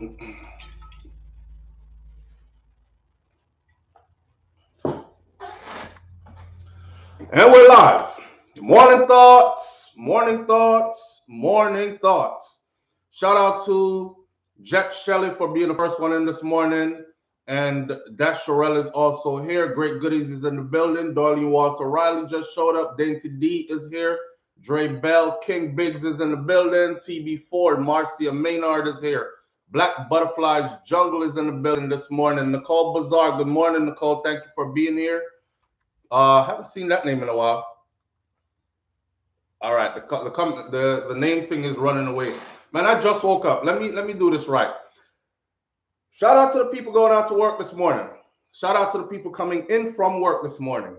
And we're live. Morning thoughts, morning thoughts, morning thoughts. Shout out to Jet Shelley for being the first one in this morning. And Dash Sherelle is also here. Great Goodies is in the building. Darlene Walter Riley just showed up. Dainty D is here. Dre Bell, King Biggs is in the building. TB Ford, Marcia Maynard is here. Black Butterflies Jungle is in the building this morning. Nicole Bazaar, good morning, Nicole. Thank you for being here. Haven't seen that name in a while. All right, the name thing is running away. Man, I just woke up. Let me do this right. Shout out to the people going out to work this morning. Shout out to the people coming in from work this morning.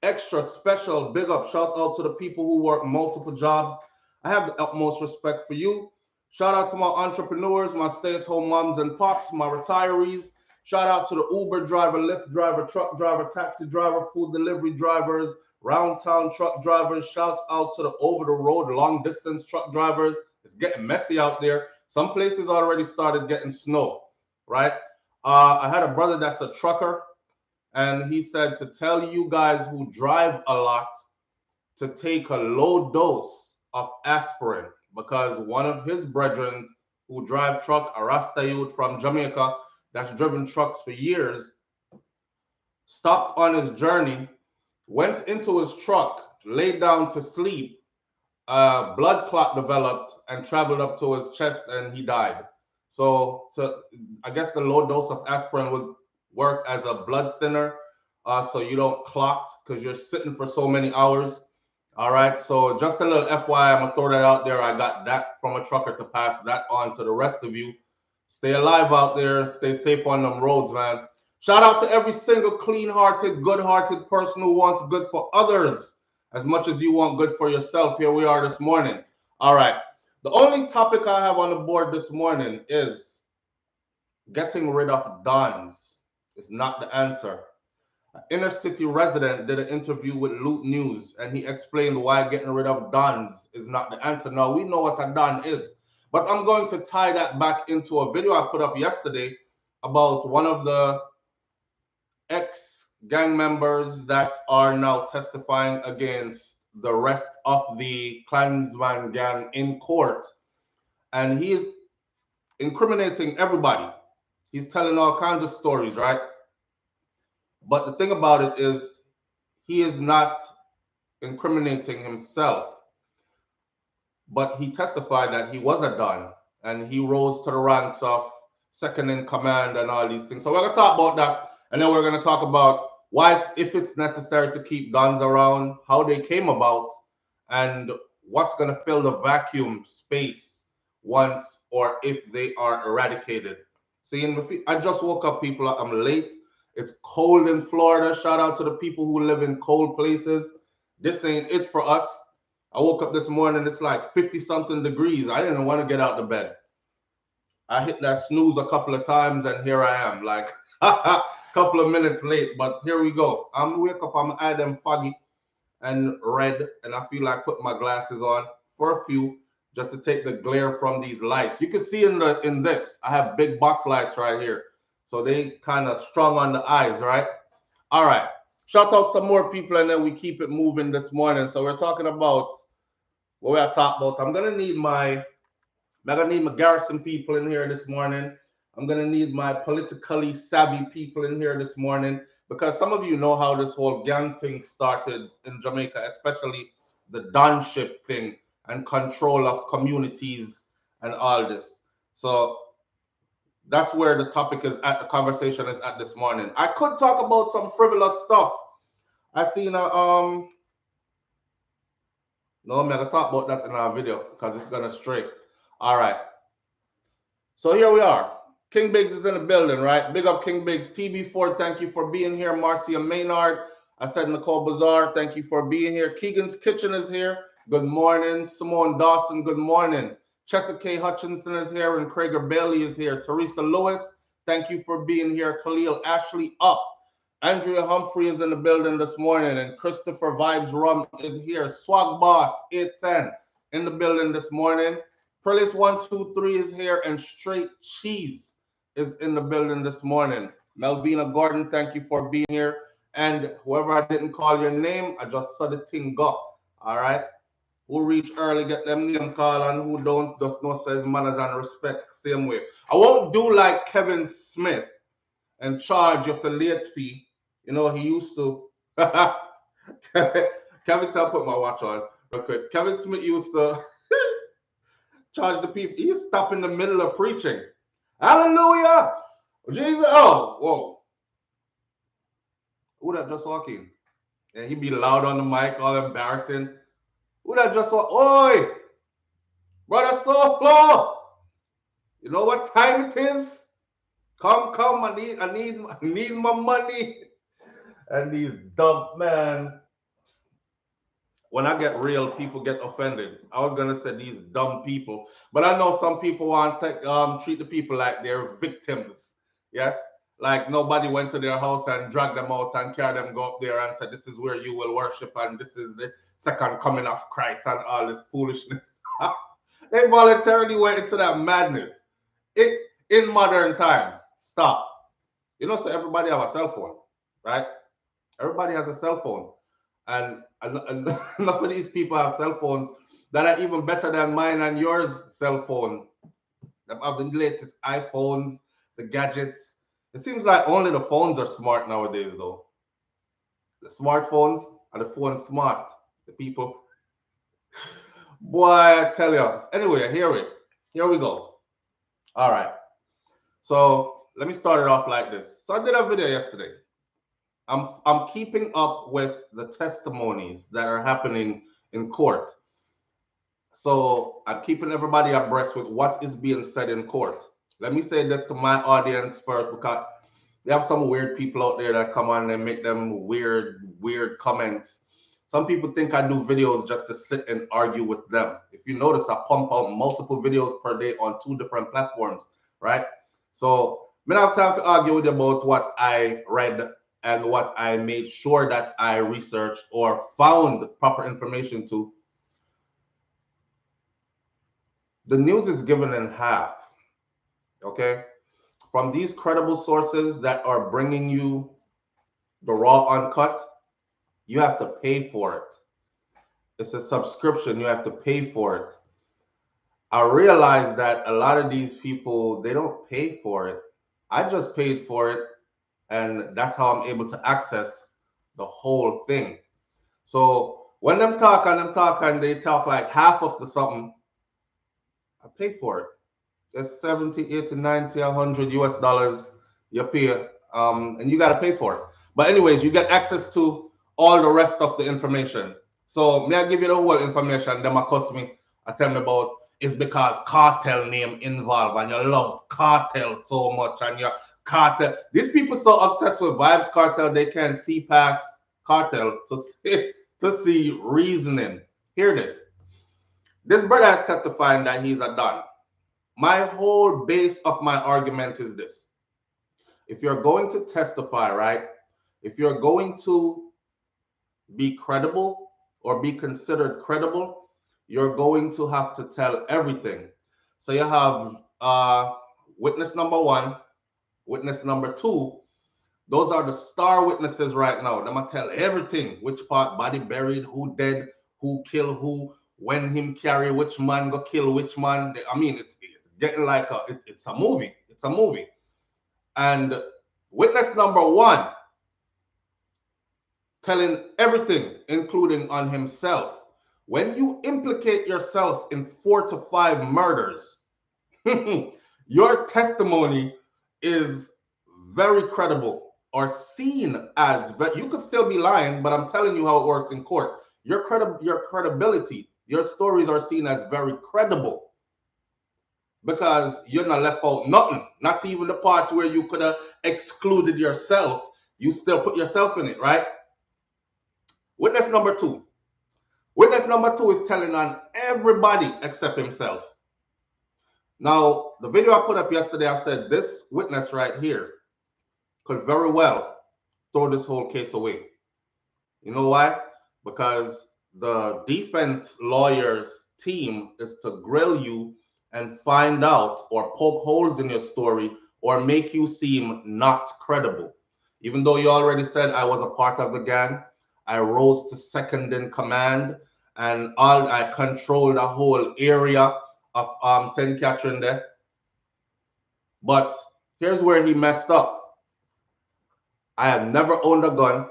Extra special big up shout out to the people who work multiple jobs. I have the utmost respect for you. Shout out to my entrepreneurs, my stay-at-home moms and pops, my retirees. Shout out to the Uber driver, Lyft driver, truck driver, taxi driver, food delivery drivers, round town truck drivers. Shout out to the over the road long distance truck drivers. It's getting messy out there. Some places already started getting snow, right? I had a brother that's a trucker, and he said to tell you guys who drive a lot to take a low dose of aspirin, because one of his brethren who drive truck, a Rasta youth from Jamaica that's driven trucks for years, stopped on his journey, went into his truck, laid down to sleep, blood clot developed and traveled up to his chest, and he died. So I guess the low dose of aspirin would work as a blood thinner, so you don't clot because you're sitting for so many hours. All right, so just a little FYI, I'm gonna throw that out there. I got that from a trucker to pass that on to the rest of you. Stay alive out there, stay safe on them roads, man. Shout out to every single clean-hearted, good-hearted person who wants good for others as much as you want good for yourself. Here we are this morning. All right, the only topic I have on the board this morning is getting rid of dons is not the answer. An inner city resident did an interview with Loot News, and he explained why getting rid of dons is not the answer. Now, we know what a don is, but I'm going to tie that back into a video I put up yesterday about one of the ex-gang members that are now testifying against the rest of the Klansman gang in court. And he is incriminating everybody. He's telling all kinds of stories, right? But the thing about it is, he is not incriminating himself. But he testified that he was a don, and he rose to the ranks of second in command and all these things. So we're going to talk about that, and then we're going to talk about why, if it's necessary to keep guns around, how they came about, and what's going to fill the vacuum space once or if they are eradicated. See, I just woke up, people. I'm late. It's cold in Florida. Shout out to the people who live in cold places. This ain't it for us. I woke up this morning, it's like 50-something degrees. I didn't want to get out of bed. I hit that snooze a couple of times, and here I am, like a couple of minutes late. But here we go. I'm wake up, I'm eye them foggy and red, and I feel like putting my glasses on for a few just to take the glare from these lights. You can see in this, I have big box lights right here. So they kind of strong on the eyes, right? All right. Shout out some more people, and then we keep it moving this morning. So we're talking about what we're talking about. I'm gonna need my garrison people in here this morning. I'm gonna need my politically savvy people in here this morning, because some of you know how this whole gang thing started in Jamaica, especially the donship thing and control of communities and all this. So that's where the topic is at, the conversation is at this morning. I could talk about some frivolous stuff. I seen a no, I'm gonna talk about that in our video because it's gonna stray. All right. So here we are. King Biggs is in the building, right? Big up King Biggs. TB Ford, thank you for being here. Marcia Maynard. I said Nicole Bazaar, thank you for being here. Keegan's Kitchen is here. Good morning. Simone Dawson, good morning. Chessa K. Hutchinson is here, and Craigor Bailey is here. Teresa Lewis, thank you for being here. Khalil Ashley up. Andrea Humphrey is in the building this morning, and Christopher Vibes Rum is here. Swag Boss 810 in the building this morning. Perlis 123 is here, and Straight Cheese is in the building this morning. Melvina Gordon, thank you for being here. And whoever I didn't call your name, I just saw the thing go. All right. Who reach early, get them name call, and who don't, just know says manners and respect same way. I won't do like Kevin Smith and charge you for late fee. You know, he used to. Kevin, I'll put my watch on real quick. Kevin Smith used to charge the people. He stopped in the middle of preaching. Hallelujah! Jesus! Oh, whoa! Who that just walk in? And he'd be loud on the mic, all embarrassing. Who that just walk? Oi! Brother SouFLo! You know what time it is? Come, I need my money. And these dumb man. When I get real, people get offended. I was gonna say these dumb people, but I know some people want to treat the people like they're victims. Yes, like nobody went to their house and dragged them out and carried them go up there and said, "This is where you will worship," and this is the second coming of Christ and all this foolishness. They voluntarily went into that madness. It in modern times. Stop. You know, so everybody have a cell phone, right? Everybody has a cell phone. And enough of these people have cell phones that are even better than mine and yours cell phone. They have the latest iPhones, the gadgets. It seems like only the phones are smart nowadays, though. The smartphones are the phones smart. The people. Boy, I tell you. Anyway, here we go. All right. So let me start it off like this. So I did a video yesterday. I'm keeping up with the testimonies that are happening in court. So I'm keeping everybody abreast with what is being said in court. Let me say this to my audience first, because they have some weird people out there that come on and make them weird comments. Some people think I do videos just to sit and argue with them. If you notice, I pump out multiple videos per day on 2 different platforms, right? So I don't have time to argue with you about what I read and what I made sure that I researched or found proper information to. The news is given in half, okay? From these credible sources that are bringing you the raw uncut, you have to pay for it. It's a subscription, you have to pay for it. I realize that a lot of these people, they don't pay for it. I just paid for it, and that's how I'm able to access the whole thing. So when them talk and they talk like half of the something, I pay for it. It's 70, 80, 90, 100 US dollars you pay, and you got to pay for it. But anyways, you get access to all the rest of the information. So may I give you the whole information? Them cost me, I tell me about, it's because cartel name involved and you love cartel so much and your cartel. These people so obsessed with Vibes Cartel, they can't see past cartel to see reasoning. Hear this. This brother has testifying that he's a don. My whole base of my argument is this. If you're going to testify, right? If you're going to be credible or be considered credible, you're going to have to tell everything. So you have witness number 1, witness number 2. Those are the star witnesses right now. They're gonna tell everything, which part body buried, who dead, who kill who, when him carry which man go kill which man. I mean, it's getting like it's a movie. It's a movie. And witness number 1 telling everything, including on himself. When you implicate yourself in 4 to 5 murders, your testimony is very credible or seen as, you could still be lying, but I'm telling you how it works in court. Your credibility, your stories are seen as very credible because you're not left out nothing, not even the part where you could have excluded yourself. You still put yourself in it, right? Witness number 2. Witness number 2 is telling on everybody except himself. Now, the video I put up yesterday, I said this witness right here could very well throw this whole case away. You know why? Because the defense lawyer's team is to grill you and find out or poke holes in your story or make you seem not credible. Even though you already said I was a part of the gang, I rose to second in command and all I controlled the whole area of St. Catherine there. But here's where he messed up. I have never owned a gun,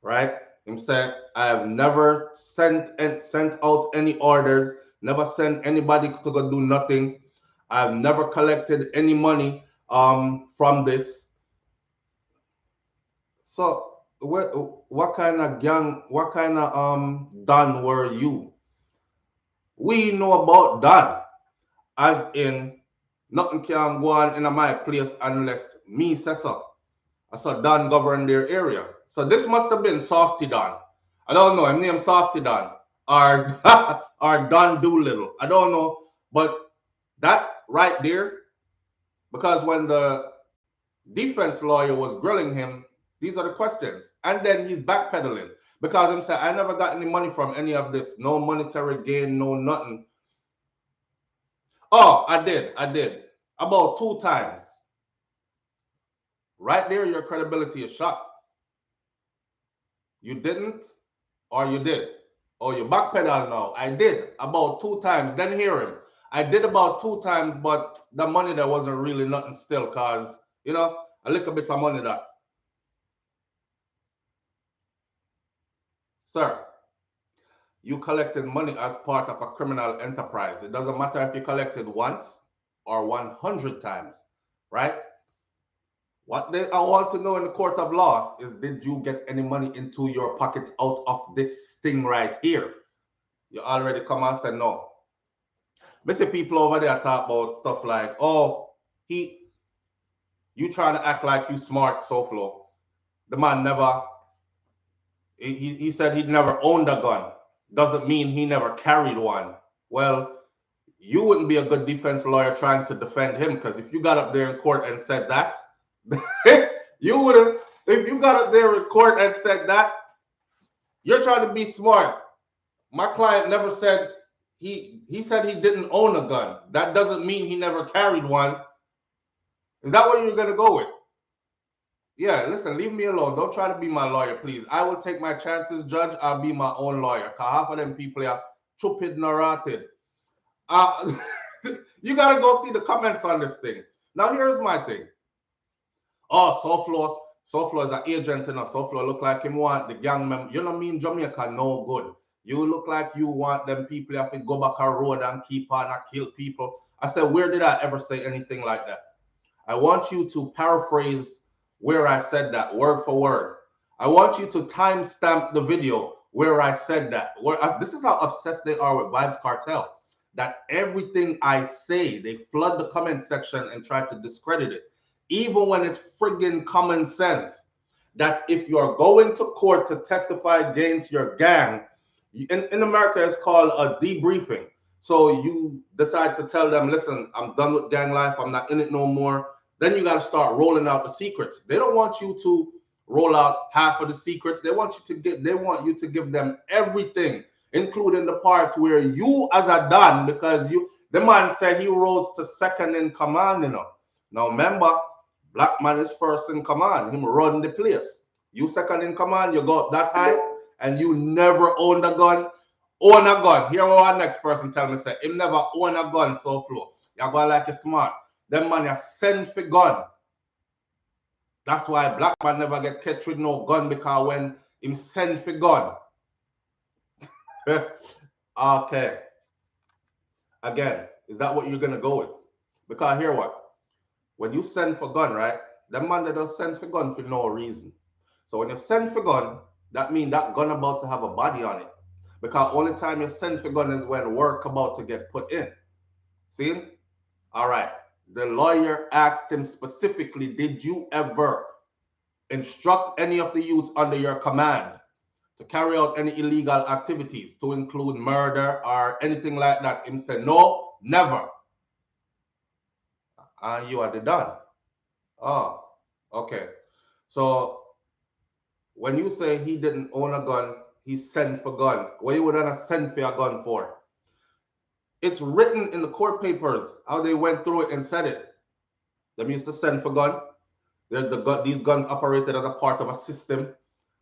right? Him say I have never sent out any orders, never sent anybody to go do nothing. I've never collected any money from this. So what kind of gang, what kind of Don were you? We know about Don, as in nothing can go on in my place unless me say so. I saw Don govern their area. So this must have been Softy Don. I don't know. Him name Softy Don or or Don Doolittle. I don't know. But that right there, because when the defense lawyer was grilling him, these are the questions. And then he's backpedaling because him said, I never got any money from any of this. No monetary gain, no nothing. Oh, I did. About 2 times. Right there, your credibility is shot. You didn't, or you did. Oh, you backpedal now. I did about 2 times. Then hear him. I did about 2 times, but the money there wasn't really nothing still, cause you know, a little bit of money that. Sir, you collected money as part of a criminal enterprise. It doesn't matter if you collected once or 100 times, right? What I want to know in the court of law is, did you get any money into your pocket out of this thing right here? You already come and say no. I see people over there talk about stuff like, oh, you trying to act like you smart, SouFlo. The man never, he said he'd never owned a gun. Doesn't mean he never carried one. Well, you wouldn't be a good defense lawyer trying to defend him, because if you got up there in court and said that, you would have, if you got up there in court and said that, you're trying to be smart. My client never said, he said he didn't own a gun. That doesn't mean he never carried one. Is that what you're going to go with? Yeah, listen, leave me alone. Don't try to be my lawyer, please. I will take my chances, judge. I'll be my own lawyer. Because half of them people are stupid, narrated. You got to go see the comments on this thing. Now, here's my thing. Oh, SouFlo is an agent, and SouFlo look like him want the gang member. You know what I mean? Jamaica no good. You look like you want them people have to go back a road and keep on and kill people. I said, where did I ever say anything like that? I want you to paraphrase where I said that, word for word. I want you to timestamp the video where I said that. This is how obsessed they are with Vibes Cartel, that everything I say, they flood the comment section and try to discredit it, even when it's friggin' common sense. That if you're going to court to testify against your gang, in America, it's called a debriefing. So you decide to tell them, listen, I'm done with gang life. I'm not in it no more. Then you got to start rolling out the secrets. They don't want you to roll out half of the secrets. They want you to give them everything, including the part where you as a Don, because the man said he rose to second in command, you know. Now remember, black man is first in command. Him run the place. You second in command, you got that high, and you never owned a gun. Own a gun. Here what our next person tell me, say, him never own a gun, SouFlo. You're going like a smart. Them man you send for gun. That's why black man never get catch with no gun, because when him send for gun. Okay. Again, is that what you're gonna go with? Because hear what? When you send for gun, right? Them man that don't send for gun for no reason. So when you send for gun, that means that gun about to have a body on it. Because only time you send for gun is when work about to get put in. See? All right. The lawyer asked him specifically, did you ever instruct any of the youths under your command to carry out any illegal activities, to include murder or anything like that? Him said, no, never. And you are the Don. Oh, okay. So when you say he didn't own a gun, he sent for gun, what you would have sent for a gun for? It's written in the court papers how they went through it and said it. Them used to send for gun. These guns operated as a part of a system.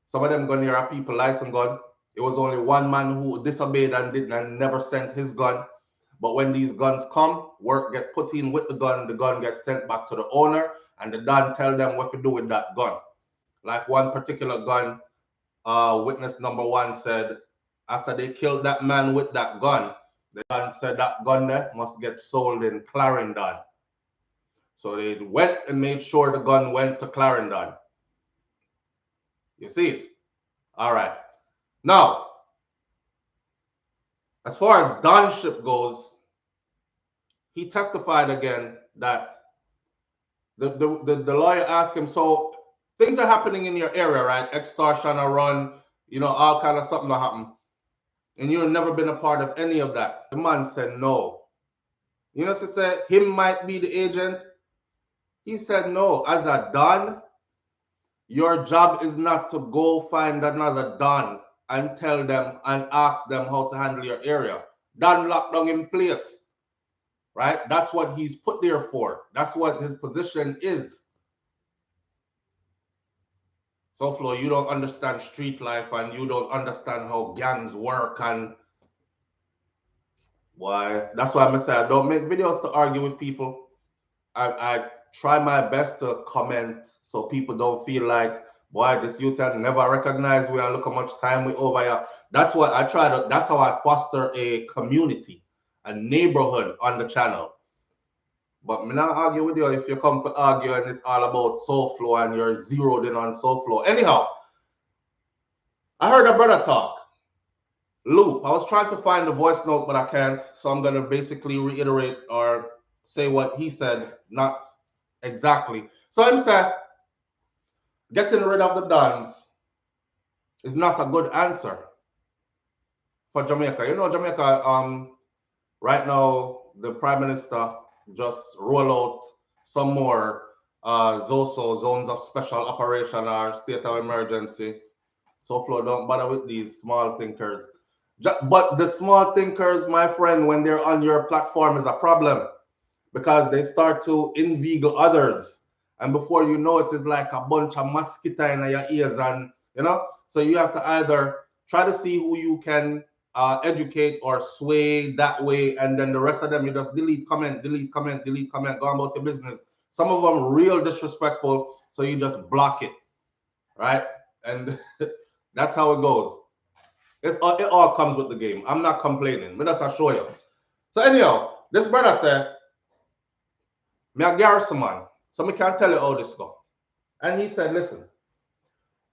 Some of them gun here are people license gun. It was only one man who disobeyed and never sent his gun. But when these guns come, work get put in with the gun gets sent back to the owner, and the Don tell them what to do with that gun. Like one particular gun, witness number one said, after they killed that man with that gun, the Don said that gun there must get sold in Clarendon. So they went and made sure the gun went to Clarendon. You see it? All right. Now, as far as Donship goes, he testified again that the lawyer asked him, so things are happening in your area, right? Extortion, a run, you know, all kind of something that happen. And you've never been a part of any of that. The man said no. You know, so said him might be the agent. He said no. As a Don, your job is not to go find another Don and tell them and ask them how to handle your area. Don locked down in place, right? That's what he's put there for. That's what his position is. SouFlo, you don't understand street life and you don't understand how gangs work, and why? That's why I'm saying I don't make videos to argue with people. I try my best to comment so people don't feel like, boy, this youth had never recognized we and look how much time we over here. That's what I try to, that's how I foster a community, a neighborhood on the channel. But me not argue with you if you come for argue and it's all about SouFlo and you're zeroed in on SouFlo. Anyhow, I heard a brother talk. Loop. I was trying to find the voice note, but I can't. So I'm going to basically reiterate or say what he said, not exactly. So I'm saying getting rid of the Dons is not a good answer for Jamaica. You know, Jamaica, right now, the Prime Minister just roll out some more ZOSO, zones of special operation or state of emergency. SouFlo, don't bother with these small thinkers. But the small thinkers, my friend, when they're on your platform is a problem because they start to inveigle others. And before you know it, it's like a bunch of mosquito in your ears. And, you know, so you have to either try to see who you can educate or sway that way. And then the rest of them, you just delete comment, delete comment, delete comment, go about your business. Some of them real disrespectful. So you just block it, right? And that's how it goes. It all comes with the game. I'm not complaining. But that's I show you. So anyhow, this brother said, me a garrison man, so me can't tell you how this go. And he said, listen,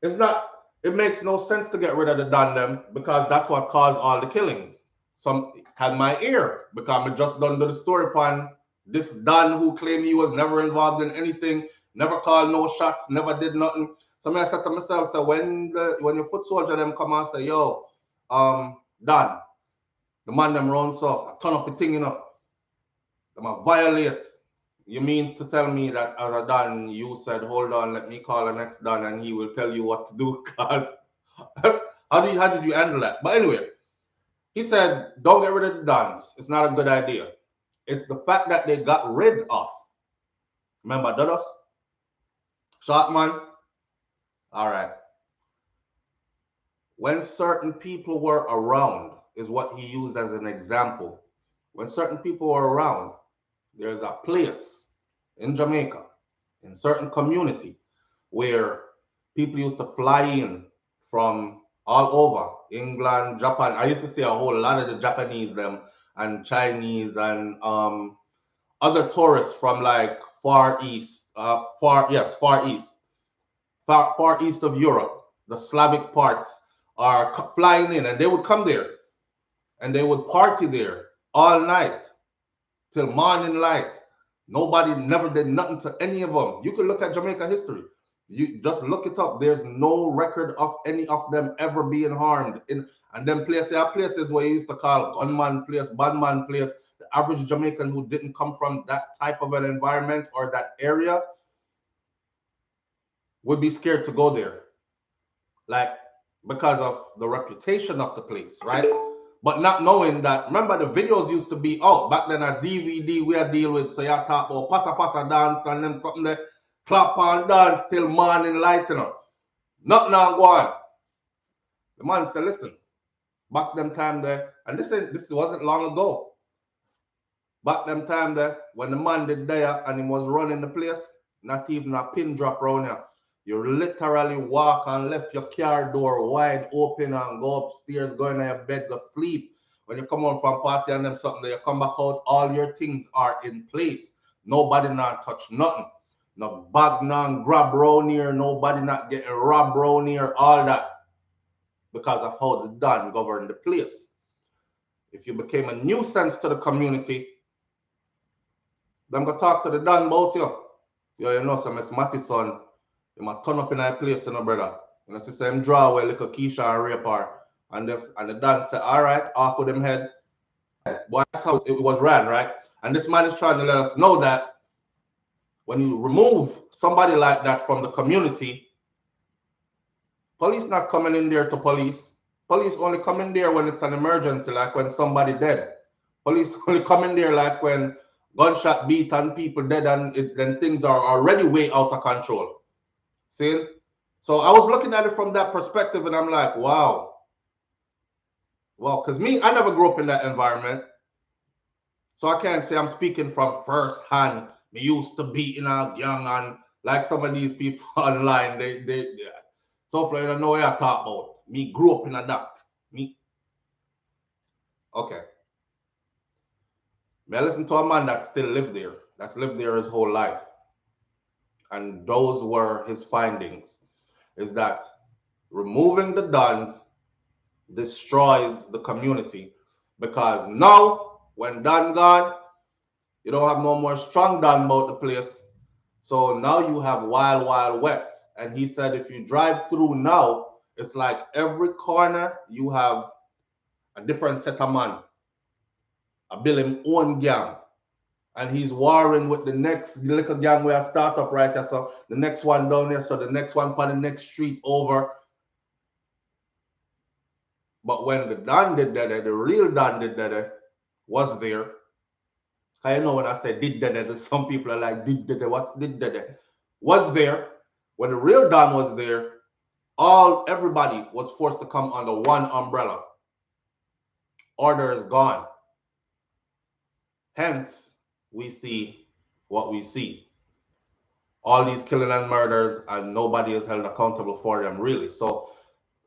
it makes no sense to get rid of the Gundam because that's what caused all the killings. Some had my ear because I just done the story upon this Don who claimed he was never involved in anything, never called no shots, never did nothing. So I said to myself, so when your foot soldier them come and say, yo, Don, the man them run so I turn up the thing, you know, them a violate. You mean to tell me that as a Don, you said, hold on, let me call the next Don and he will tell you what to do? Because how did you handle that? But anyway, he said, don't get rid of the Dons. It's not a good idea. It's the fact that they got rid of. Remember Dodos? Shotman? All right. When certain people were around is what he used as an example. When certain people were around, there's a place in Jamaica, in certain community, where people used to fly in from all over, England, Japan. I used to see a whole lot of the Japanese them and Chinese and other tourists from like far east of Europe, the Slavic parts are flying in, and they would come there and they would party there all night till morning light. Nobody never did nothing to any of them. You can look at Jamaica history. You just look it up. There's no record of any of them ever being harmed. And then places where you used to call gunman place, badman place. The average Jamaican who didn't come from that type of an environment or that area would be scared to go there. Like, because of the reputation of the place, right? But not knowing that, remember the videos used to be out back then, a DVD we had deal with, so you talk about passa dance and them something that clap and dance till morning light, you know. Nothing now go on. The man said, listen, back them time there, and this wasn't long ago. Back them time there, when the man did there and he was running the place, not even a pin drop around here. You literally walk and left your car door wide open and go upstairs, go in your bed, go sleep. When you come home from party and them something, you come back out, all your things are in place. Nobody not touch nothing. No bag non grab round here, nobody not getting robbed round here, all that. Because of how the Don governed the place. If you became a nuisance to the community, them go talk to the Don about you. You know, some Miss Mattison, you might turn up in a place, you know, brother. You know, see them draw away little Keisha and rape her. And the Don say, all right, off with them head. Boy, that's how it was ran, right? And this man is trying to let us know that when you remove somebody like that from the community, police not coming in there to police. Police only come in there when it's an emergency, like when somebody dead. Police only come in there like when gunshot beat and people dead and then things are already way out of control. See? So I was looking at it from that perspective and I'm like, wow. Well, because me, I never grew up in that environment. So I can't say I'm speaking from first hand. Me used to be in a gang and like some of these people online, they so far, I don't know what I talk about. Me grew up in a that. Me. Okay. May I listen to a man that still lived there. That's lived there his whole life. And those were his findings. Is that removing the Dons destroys the community. Because now, when Don gone, you don't have no more strong Don about the place. So now you have Wild Wild West. And he said if you drive through now, it's like every corner you have a different set of man. A build him own gang. And he's warring with the next little gang where I start up right there. So the next one down there, so the next one on the next street over. But when the Don did that, the real Don did that, was there. I know when I say did that, some people are like, did that, what's did that? Was there. When the real Don was there, everybody was forced to come under one umbrella. Order is gone. Hence, we see what we see. All these killing and murders, and nobody is held accountable for them, really. So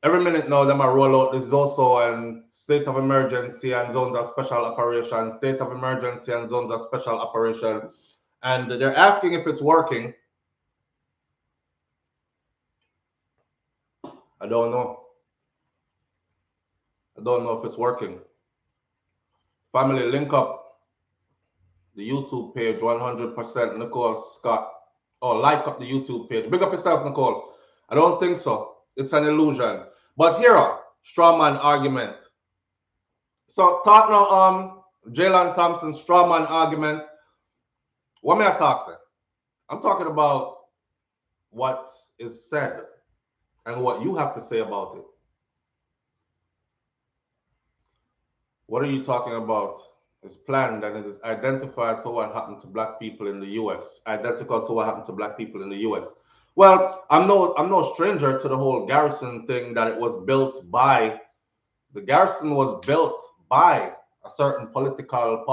every minute now, them are roll out. This is also a state of emergency and zones of special operation, state of emergency and zones of special operation. And they're asking if it's working. I don't know. I don't know if it's working. Family, link up the YouTube page 100%. Nicole Scott. Oh, like up the YouTube page. Big up yourself, Nicole. I don't think so. It's an illusion. But here are straw man argument. So talk now, Jalen Thompson straw man argument. What may I talk, sir? I'm talking about what is said and what you have to say about it. What are you talking about? It's planned and it is identified to what happened to black people in the US, identical to what happened to black people in the US. Well, I'm no stranger to the whole Garrison thing, that it was built by, the Garrison was built by a certain political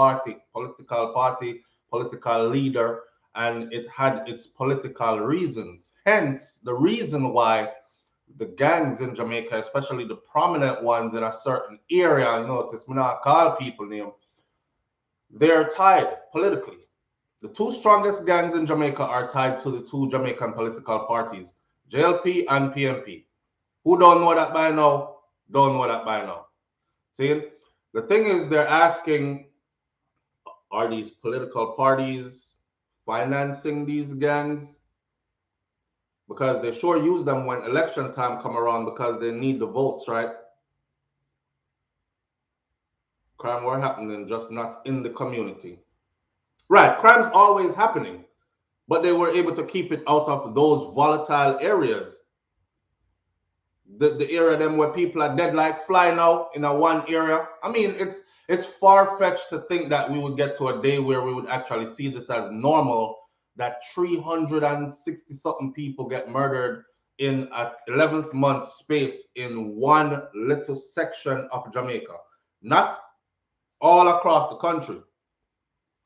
leader, and it had its political reasons. Hence, the reason why the gangs in Jamaica, especially the prominent ones in a certain area, you know, this may not call people name, they're tied politically. The two strongest gangs in Jamaica are tied to the two Jamaican political parties, JLP and PNP. Who don't know that by now? Don't know that by now. See, the thing is, they're asking, are these political parties financing these gangs? Because they sure use them when election time come around because they need the votes, right? Crime were happening, just not in the community. Right, crime's always happening, but they were able to keep it out of those volatile areas. the area them where people are dead like fly now in a one area. I mean, it's far-fetched to think that we would get to a day where we would actually see this as normal, that 360 something people get murdered in a 11th month space in one little section of Jamaica. Not all across the country.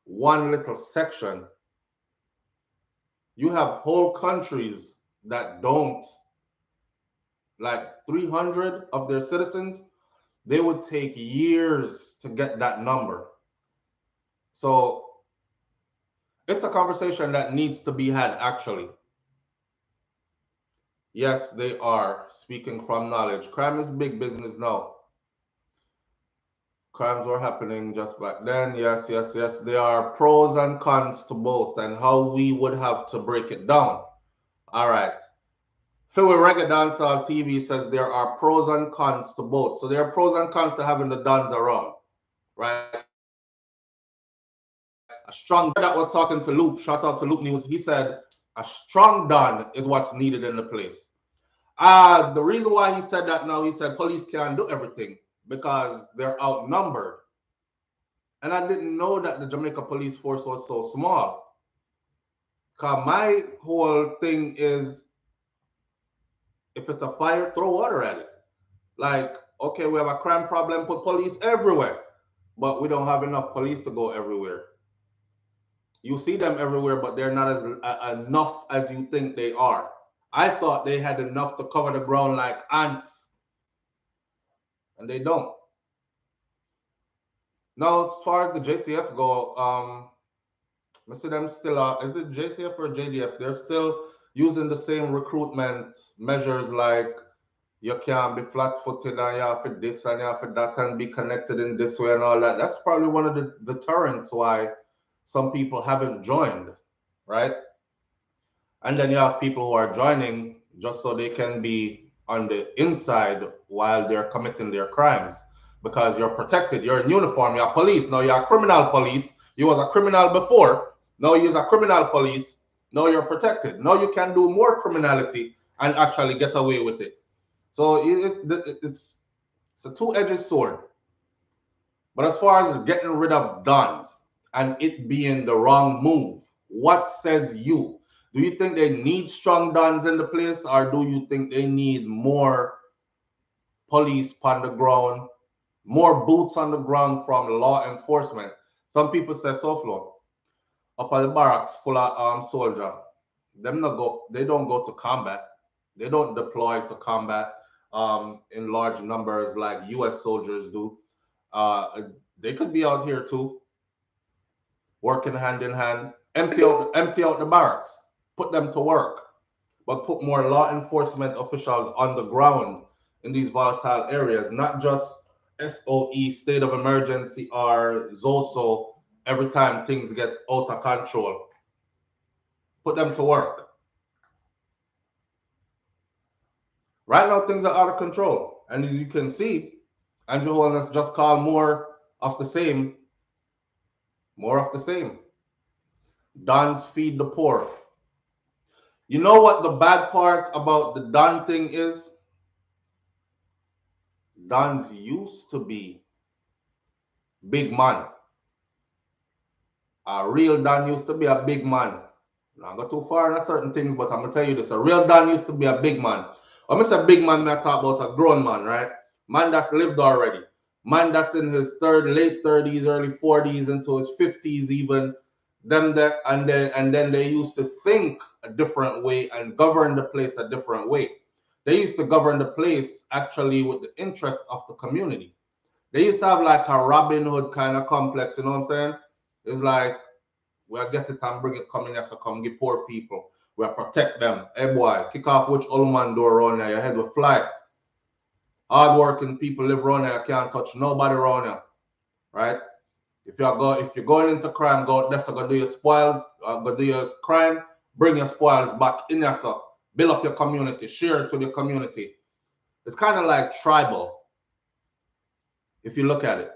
One little section. You have whole countries that don't, like 300 of their citizens, they would take years to get that number. So it's a conversation that needs to be had, actually. Yes, they are speaking from knowledge. Crime is big business now. Crimes were happening just back then. Yes, yes, yes. There are pros and cons to both, and how we would have to break it down. All right. Phil Reggae Dancehall TV says there are pros and cons to both. So there are pros and cons to having the Dons around, right? A strong that was talking to Loop, shout out to Loop News. He said a strong Don is what's needed in the place. The reason why he said that now, he said police can't do everything because they're outnumbered. And I didn't know that the Jamaica police force was so small. Because my whole thing is, if it's a fire, throw water at it. Like, okay, we have a crime problem, put police everywhere. But we don't have enough police to go everywhere. You see them everywhere, but they're not as enough as you think they are. I thought they had enough to cover the ground like ants. And they don't. Now, as far as the JCF go, I see them still, is it JCF or JDF? They're still using the same recruitment measures, like you can't be flat-footed and you have to this and you have to that and be connected in this way and all that. That's probably one of the deterrents why some people haven't joined, right? And then you have people who are joining just so they can be on the inside while they're committing their crimes, because you're protected. You're in uniform. You're police. Now you're criminal police. You was a criminal before. Now you're a criminal police. Now you're protected. Now you can do more criminality and actually get away with it. So it's a two-edged sword. But as far as getting rid of Dons and it being the wrong move, what says you? Do you think they need strong Dons in the place, or do you think they need more police on the ground, more boots on the ground from law enforcement? Some people say SouFLo, up at the barracks full of soldier. They don't go to combat. They don't deploy to combat in large numbers like US soldiers do. They could be out here too, working hand in hand. Empty out the barracks, put them to work, but put more law enforcement officials on the ground in these volatile areas, not just SOE, state of emergency, or ZOSO every time things get out of control. Put them to work. Right now, things are out of control. And as you can see, Andrew Holness just called more of the same. More of the same. Dons feed the poor. You know what the bad part about the Don thing is? Dons used to be big man. A real Don used to be a big man. Not go too far in certain things, but I'm gonna tell you this: a real Don used to be a big man. When I say big man, I talk about a grown man, right? Man that's lived already. Man that's in his late 30s, early 40s, into his 50s, even. Them that and then they used to think a different way and govern the place a different way. They used to govern the place actually with the interest of the community. They used to have like a Robin Hood kind of complex, you know what I'm saying? It's like, we'll get it and bring it coming here, so come give poor people. We'll protect them. Hey boy, kick off which old man door around here, your head will fly. Hard working people live around here, can't touch nobody around here. Right? If you're going into crime, go out there, so go do your spoils, go do your crime, bring your spoils back in yourself. Build up your community, share it with your community. It's kind of like tribal, if you look at it.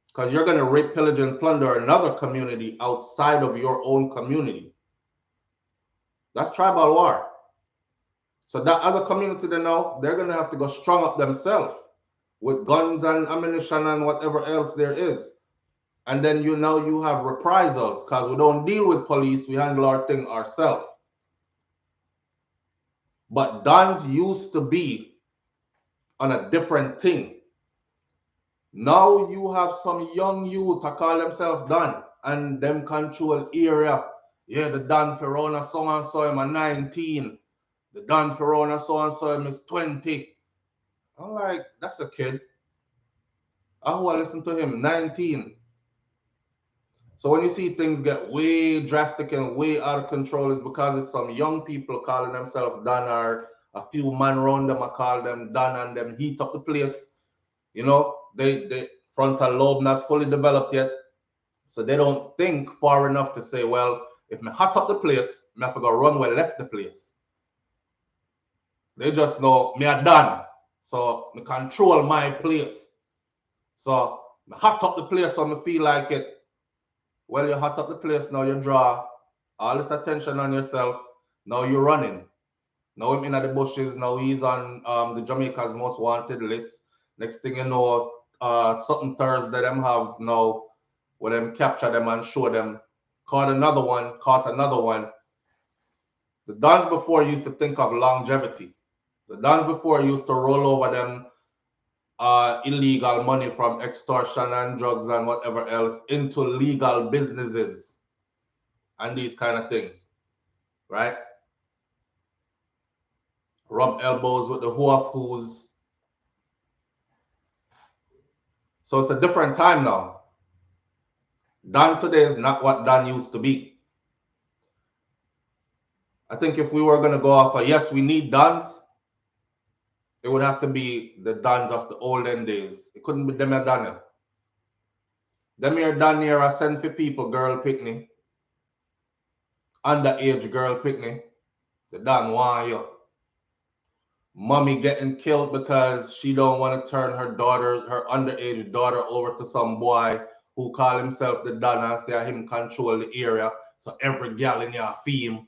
Because you're going to rape, pillage, and plunder another community outside of your own community. That's tribal war. So that other community they know, they're gonna have to go strong up themselves with guns and ammunition and whatever else there is. And then you know you have reprisals because we don't deal with police, we handle our thing ourselves. But Dons used to be on a different thing. Now you have some young youth to call themselves Don and them control area. Yeah, the Don Ferrona so and so I'm 19. The Don Ferrona so and so is 20. I'm like, that's a kid. I want to listen to him, 19. So when you see things get way drastic and way out of control, it's because it's some young people calling themselves Don or a few man around them I call them Don and them heat up the place. You know, they frontal lobe not fully developed yet. So they don't think far enough to say, well, if me hot up the place, me have to go run where left the place. They just know me are done. So me control my place. So me hot up the place so me feel like it. Well, you hot up the place, now you draw all this attention on yourself. Now you're running. Now him in the bushes, now he's on the Jamaica's most wanted list. Next thing you know, something Thursday them have now where them capture them and show them. Caught another one. The Dons before used to think of longevity. The Dons before used to roll over them illegal money from extortion and drugs and whatever else into legal businesses and these kind of things, right? Rub elbows with the who of who's. So it's a different time now. Don today is not what Don used to be. I think if we were going to go off of, yes, we need Dons, it would have to be the Dons of the olden days. It couldn't be them here Daniel. Them here Don here are send for people, girl picnic. Underage girl picnic. The Don want you. Mommy getting killed because she don't want to turn her daughter, her underage daughter, over to some boy who call himself the Don and say him control the area. So every gal in here fee him.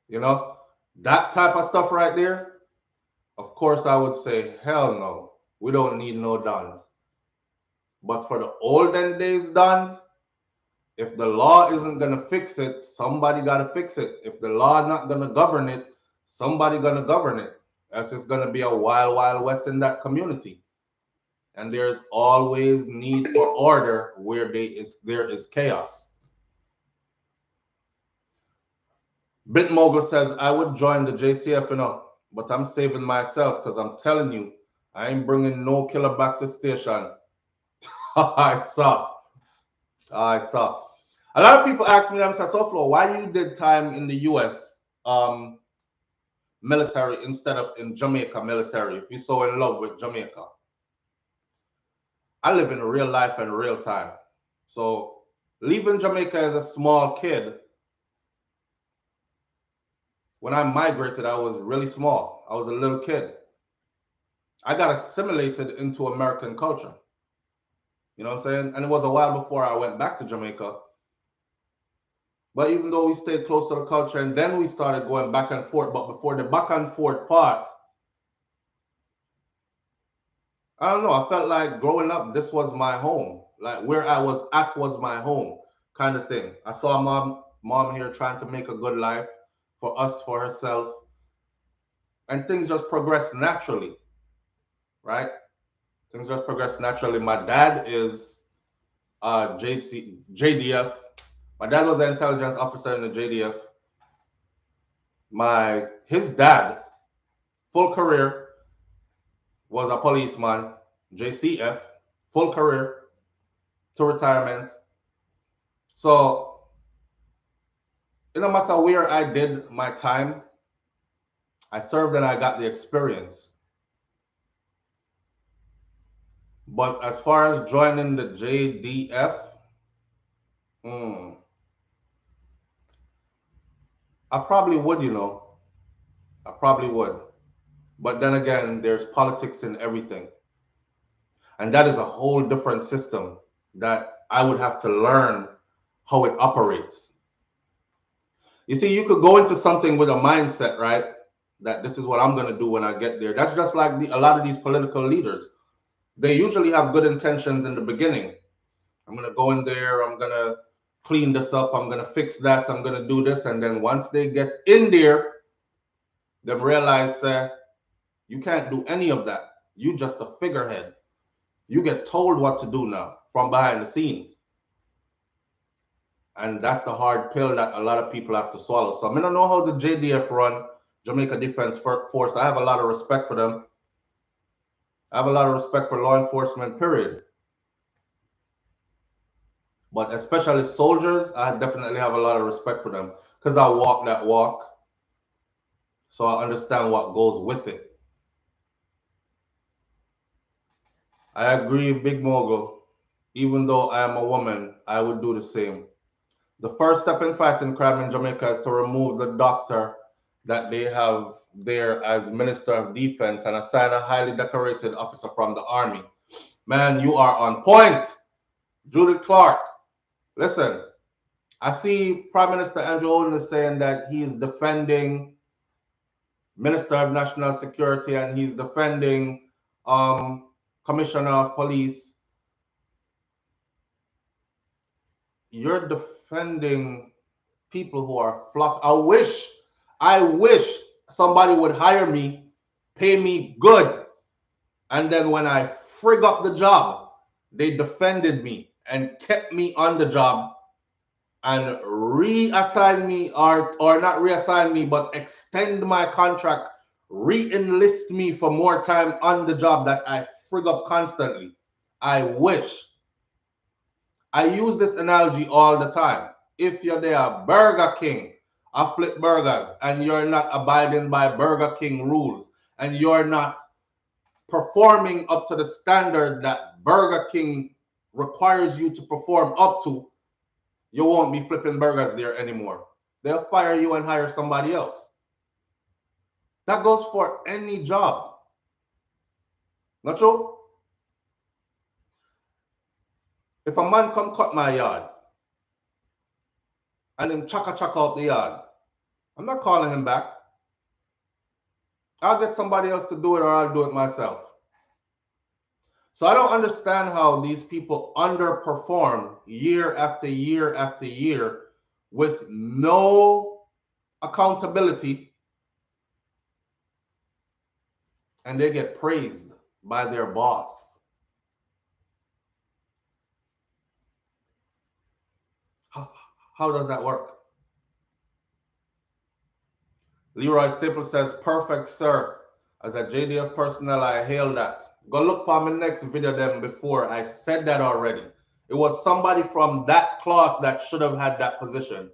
You know, that type of stuff right there. Of course, I would say, hell no. We don't need no Dons. But for the olden days Dons, if the law isn't going to fix it, somebody got to fix it. If the law not going to govern it, somebody going to govern it. Else it's going to be a wild, wild west in that community. And there's always need for order where there is chaos. Bitmogul says, I would join the JCF, but I'm saving myself because I'm telling you, I ain't bringing no killer back to station. I saw. A lot of people ask me, SouFlo, why you did time in the US military instead of in Jamaica military, if you're so in love with Jamaica. I live in real life and real time. So leaving Jamaica as a small kid, when I migrated, I was really small. I was a little kid. I got assimilated into American culture. You know what I'm saying? And it was a while before I went back to Jamaica. But even though we stayed close to the culture, and then we started going back and forth, but before the back and forth part, I don't know, I felt like growing up, this was my home. Like where I was at was my home kind of thing. I saw mom here trying to make a good life for us, for herself. And things just progressed naturally, right? Things just progressed naturally. My dad is JDF. My dad was an intelligence officer in the JDF. His dad, full career, was a policeman, JCF, full career to retirement. So, no matter where I did my time, I served and I got the experience. But as far as joining the JDF, I probably would, I probably would. But then again, there's politics in everything. And that is a whole different system that I would have to learn how it operates. You see, you could go into something with a mindset, right? That this is what I'm going to do when I get there. That's just like a lot of these political leaders. They usually have good intentions in the beginning. I'm going to go in there. I'm going to clean this up. I'm going to fix that. I'm going to do this. And then once they get in there, they realize you can't do any of that. You just a figurehead. You get told what to do now from behind the scenes. And that's the hard pill that a lot of people have to swallow. So I mean, I know how the JDF run, Jamaica Defense Force. I have a lot of respect for them. I have a lot of respect for law enforcement, period. But especially soldiers, I definitely have a lot of respect for them because I walk that walk. So I understand what goes with it. I agree, Big Mogul. Even though I am a woman, I would do the same. The first step in fighting crime in Jamaica is to remove the doctor that they have there as Minister of Defense and assign a highly decorated officer from the Army. Man, you are on point. Judith Clark. Listen, I see Prime Minister Andrew Holness saying that he is defending Minister of National Security and he's defending Commissioner of Police. You're defending people who are flock. I wish somebody would hire me, pay me good, and then when I frig up the job, they defended me and kept me on the job and reassign me or not reassign me, but extend my contract, re-enlist me for more time on the job that I frig up constantly. I wish. I use this analogy all the time. If you're there, Burger King, I flip burgers, and you're not abiding by Burger King rules, and you're not performing up to the standard that Burger King requires you to perform up to, you won't be flipping burgers there anymore. They'll fire you and hire somebody else. That goes for any job. Not true? If a man come cut my yard and him chaka out the yard, I'm not calling him back. I'll get somebody else to do it or I'll do it myself. So I don't understand how these people underperform year after year after year with no accountability, and they get praised by their boss. How does that work? Leroy Staples says, perfect, sir. As a JDF personnel, I hail that. Go look for my next video them before. I said that already. It was somebody from that cloth that should have had that position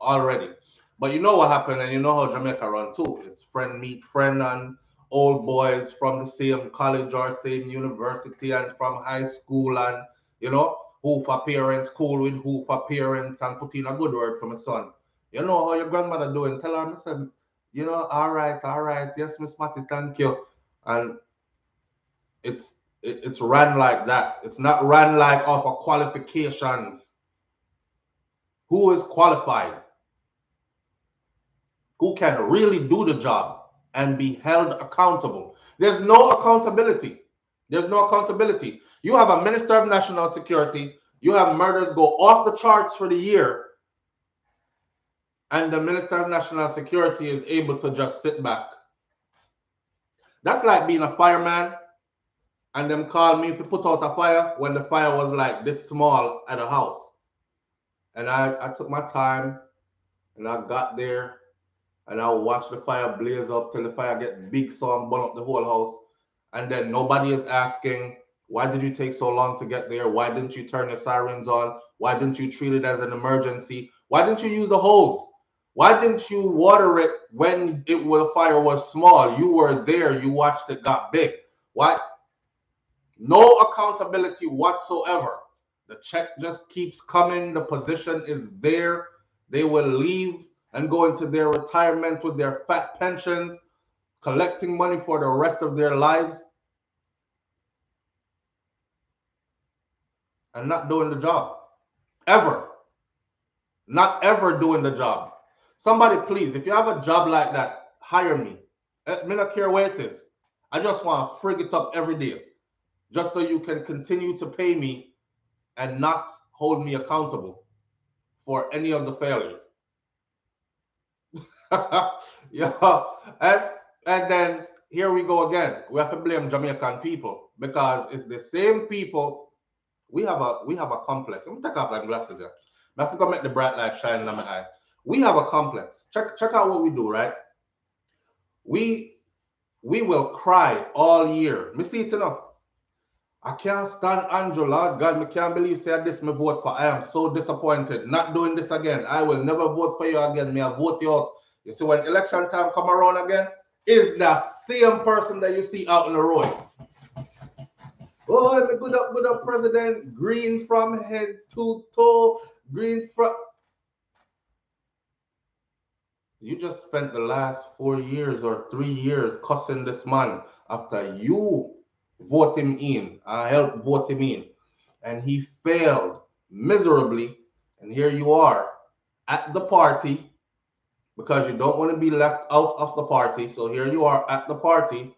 already. But you know what happened, and you know how Jamaica run too. It's friend meet friend, and old boys from the same college or same university and from high school, and you know, who for parents, cool with who for parents, and put in a good word for my son. You know how your grandmother doing? Tell her, I said, you know, all right, yes, Miss Matty, thank you. And it's ran like that. It's not ran like off of qualifications. Who is qualified? Who can really do the job and be held accountable? There's no accountability. There's no accountability. You have a Minister of National Security. You have murders go off the charts for the year. And the Minister of National Security is able to just sit back. That's like being a fireman and them call me to put out a fire when the fire was like this small at a house. And I took my time and I got there and I watched the fire blaze up till the fire get big so I'm burn up the whole house. And then nobody is asking, why did you take so long to get there? Why didn't you turn your sirens on? Why didn't you treat it as an emergency? Why didn't you use the hose? Why didn't you water it when the fire was small? You were there. You watched it got big. Why? No accountability whatsoever. The check just keeps coming. The position is there. They will leave and go into their retirement with their fat pensions, collecting money for the rest of their lives, and not doing the job. Ever. Not ever doing the job. Somebody, please, if you have a job like that, hire me. Me not care where it is. I just want to frig it up every day, just so you can continue to pay me and not hold me accountable for any of the failures. Yeah, and and then here we go again. We have to blame Jamaican people because it's the same people. We have a complex. Let me take off my glasses here. I have to go make the bright light shine in my eye. We have a complex. Check out what we do, right? We we will cry all year. Me see it enough. I can't stand Andrew, Lord God. Me can't believe say this me vote for. I am so disappointed. Not doing this again. I will never vote for you again. Me I vote you out. You see, when election time come around again, is the same person that you see out in the road. Oh, me good up, president. Green from head to toe. Green from. You just spent the last 4 years or 3 years cussing this man after you vote him in. I helped vote him in. And he failed miserably. And here you are at the party because you don't want to be left out of the party. So here you are at the party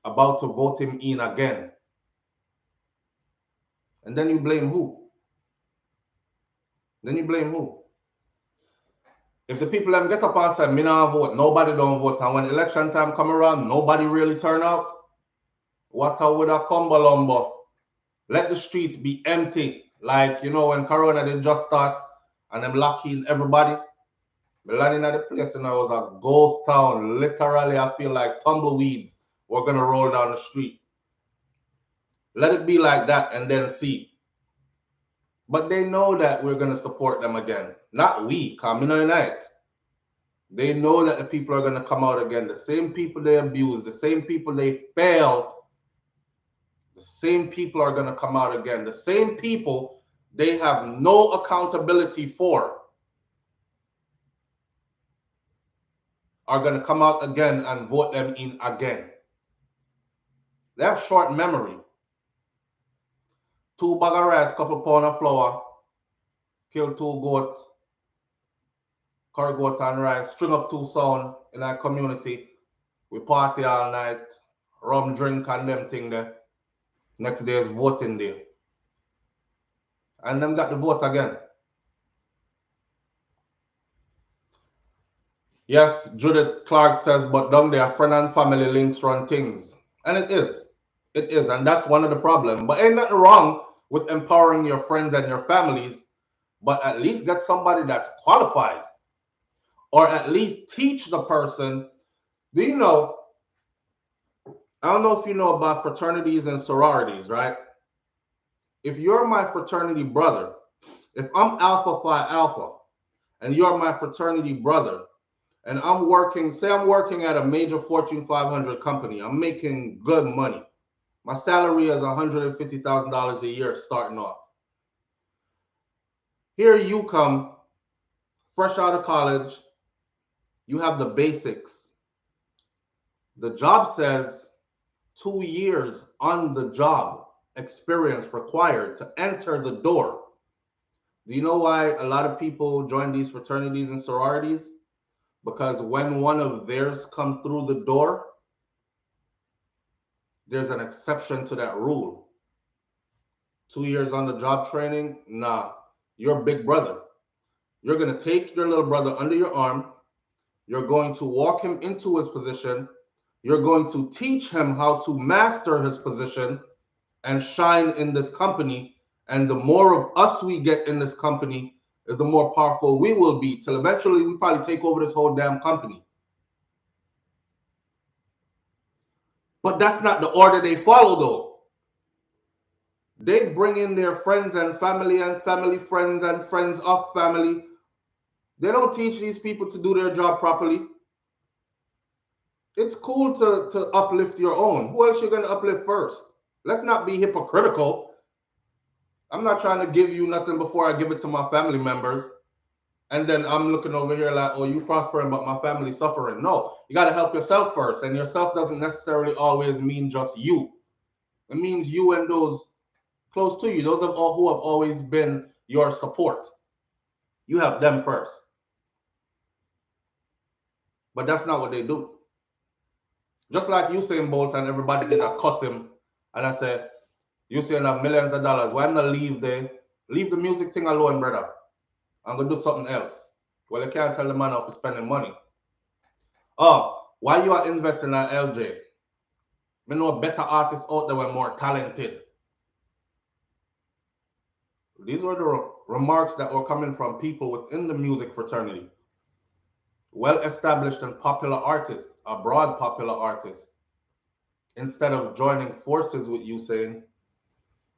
about to vote him in again. And then you blame who? Then you blame who? If the people them get up and say, me not vote, nobody don't vote. And when election time come around, nobody really turn out. What a would a cumbalumbo. Let the streets be empty. Like, you know, when Corona did just start and them locking everybody. Me landing at the place and it was a ghost town. Literally, I feel like tumbleweeds were going to roll down the street. Let it be like that and then see. But they know that we're going to support them again. Not we, coming unite. They know that the people are going to come out again. The same people they abuse, the same people they fail, the same people are going to come out again. The same people they have no accountability for are going to come out again and vote them in again. They have short memory. 2 bag of rice, couple pound of flour, kill 2 goat, curry goat and rice, string up 2 sound in our community. We party all night, rum drink and them thing there. Next day is voting day. And them got the vote again. Yes, Judith Clark says, but down there, friend and family links run things. And it is. It is. And that's one of the problems. But ain't nothing wrong with empowering your friends and your families, but at least get somebody that's qualified. Or at least teach the person. Do you know, I don't know if you know about fraternities and sororities, right? If you're my fraternity brother, if I'm Alpha Phi Alpha, and you're my fraternity brother, and I'm working, say I'm working at a major Fortune 500 company, I'm making good money. My salary is $150,000 a year starting off. Here you come, fresh out of college, you have the basics. The job says 2 years on the job experience required to enter the door. Do you know why a lot of people join these fraternities and sororities? Because when one of theirs come through the door, there's an exception to that rule. 2 years on the job training, nah, you're big brother. You're going to take your little brother under your arm. You're going to walk him into his position. You're going to teach him how to master his position and shine in this company. And the more of us we get in this company is the more powerful we will be till eventually we probably take over this whole damn company. But that's not the order they follow, though. They bring in their friends and family friends and friends of family. They don't teach these people to do their job properly. It's cool to uplift your own. Who else you going to uplift first? Let's not be hypocritical. I'm not trying to give you nothing before I give it to my family members. And then I'm looking over here like, oh, you prospering, but my family's suffering. No, you got to help yourself first. And yourself doesn't necessarily always mean just you. It means you and those close to you, those of all who have always been your support. You have them first. But that's not what they do. Just like Usain Bolt and everybody did a cuss him, and I said, Usain have millions of dollars. Why not leave the music thing alone, brother? I'm gonna do something else. Well, you can't tell the man off for spending money. Oh, why you are investing in LJ? Me know better artists out there were more talented. These were the remarks that were coming from people within the music fraternity. Well-established and popular artists, abroad popular artists. Instead of joining forces with Usain,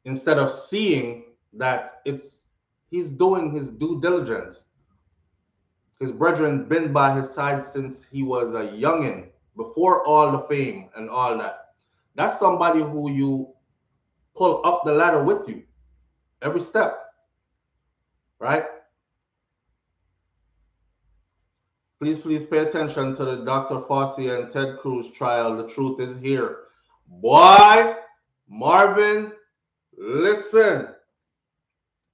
instead of seeing that he's doing his due diligence. His brethren been by his side since he was a youngin, before all the fame and all that. That's somebody who you pull up the ladder with you every step, right? Please pay attention to the Dr. Fossey and Ted Cruz trial. The truth is here. Boy, Marvin, listen.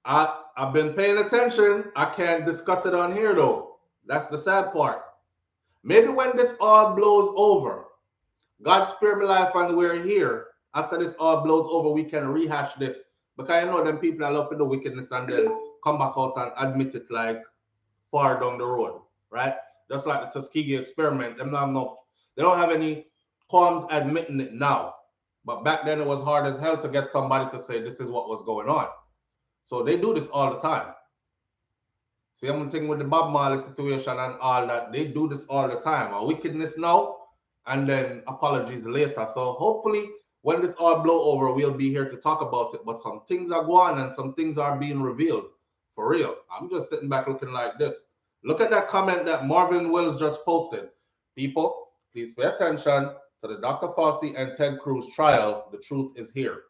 I've been paying attention. I can't discuss it on here though. That's the sad part. Maybe when this all blows over, God spare me life and we're here. After this all blows over, we can rehash this. Because I know them people are love to do wickedness and then come back out and admit it like far down the road, right? Just like the Tuskegee experiment. They don't have any qualms admitting it now. But back then it was hard as hell to get somebody to say this is what was going on. So they do this all the time. See, I'm thinking with the Bob Marley situation and all that, they do this all the time. A wickedness now, and then apologies later. So hopefully, when this all blow over, we'll be here to talk about it. But some things are going and some things are being revealed. For real. I'm just sitting back looking like this. Look at that comment that Marvin Wills just posted. People, please pay attention to the Dr. Fossey and Ted Cruz trial. The truth is here.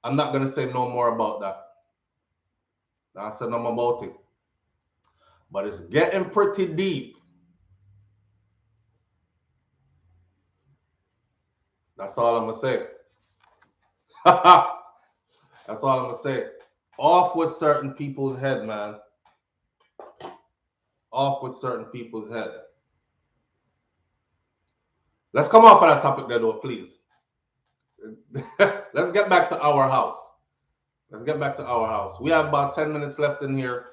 I'm not going to say no more about that. I said no more about it. But it's getting pretty deep. That's all I'm going to say. That's all I'm going to say. Off with certain people's head, man. Off with certain people's head. Let's come off of that topic there, though, please. Let's get back to our house. Let's get back to our house. We have about 10 minutes left in here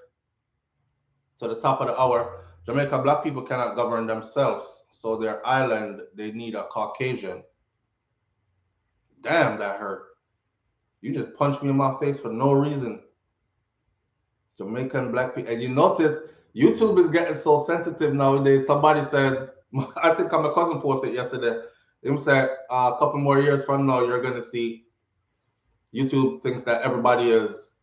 to the top of the hour. Jamaica black people cannot govern themselves, so their island, they need a Caucasian. Damn, that hurt. You just punched me in my face for no reason. Jamaican black people. And you notice YouTube is getting so sensitive nowadays. Somebody said, I think my cousin posted yesterday. He said a couple more years from now, you're going to see YouTube thinks that everybody is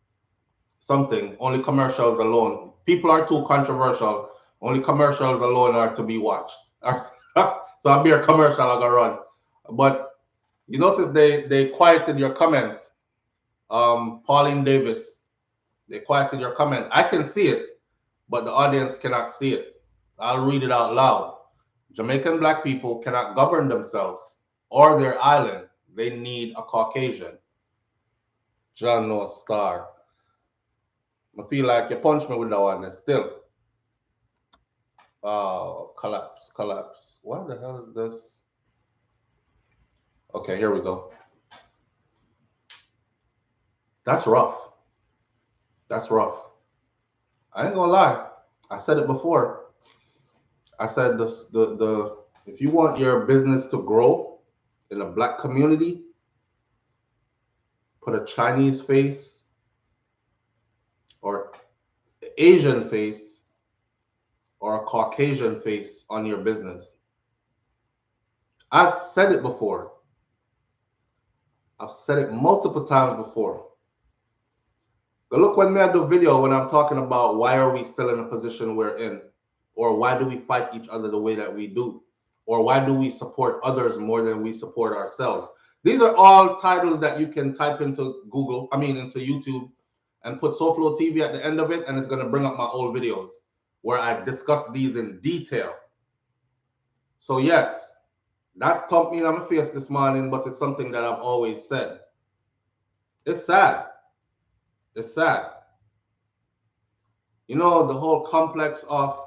something. Only commercials alone. People are too controversial. Only commercials alone are to be watched. So I'll be a commercial I'm gonna run. But you notice they quieted your comment. Pauline Davis, they quieted your comment. I can see it, but the audience cannot see it. I'll read it out loud. Jamaican black people cannot govern themselves or their island. They need a Caucasian. John North Star. I feel like you punched me with that one still. Collapse. What the hell is this? Okay, here we go. That's rough. That's rough. I ain't gonna lie. I said it before. I said the if you want your business to grow in a black community, put a Chinese face or Asian face or a Caucasian face on your business. I've said it before. I've said it multiple times before. But look when I do video when I'm talking about why are we still in a position we're in, or why do we fight each other the way that we do, or why do we support others more than we support ourselves. These are all titles that you can type into into YouTube and put SouFLoTV at the end of it, and it's going to bring up my old videos where I discuss these in detail. So yes, that thumped me on my face this morning, but it's something that I've always said. It's sad. It's sad. You know, the whole complex of,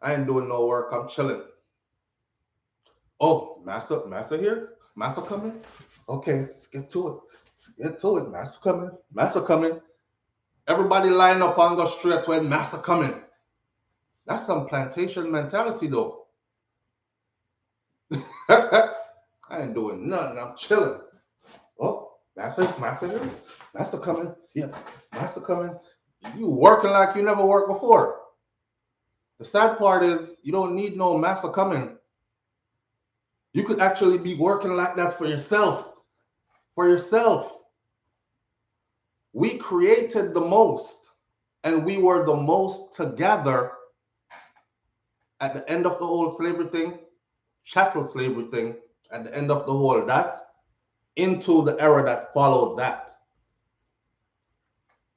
I ain't doing no work. I'm chilling. Oh, Massa here? Massa coming? Okay, let's get to it. Let's get to it. Massa coming. Massa coming. Everybody line up on the street when Massa coming. That's some plantation mentality though. I ain't doing nothing. I'm chilling. Oh, Massa here? Massa coming. Yeah, Massa coming. You working like you never worked before. The sad part is you don't need no Massa coming. You could actually be working like that for yourself. For yourself. We created the most, and we were the most together at the end of the whole slavery thing, chattel slavery thing, at the end of the whole that, into the era that followed that.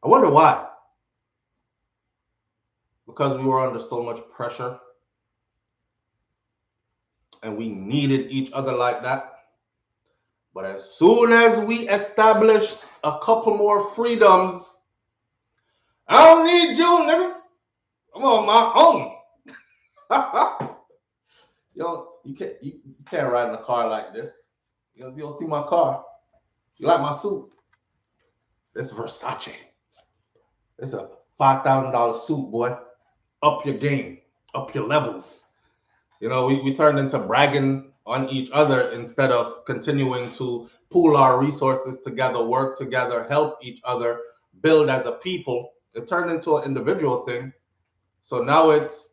I wonder why. Because we were under so much pressure and we needed each other like that. But as soon as we established a couple more freedoms, I don't need you, nigga. I'm on my own. Yo, you can't ride in a car like this. You don't see my car. You like my suit? It's Versace. It's a $5,000 suit, boy. Up your game, up your levels. You know, we turned into bragging on each other instead of continuing to pool our resources together, work together, help each other, build as a people. It turned into an individual thing. So now it's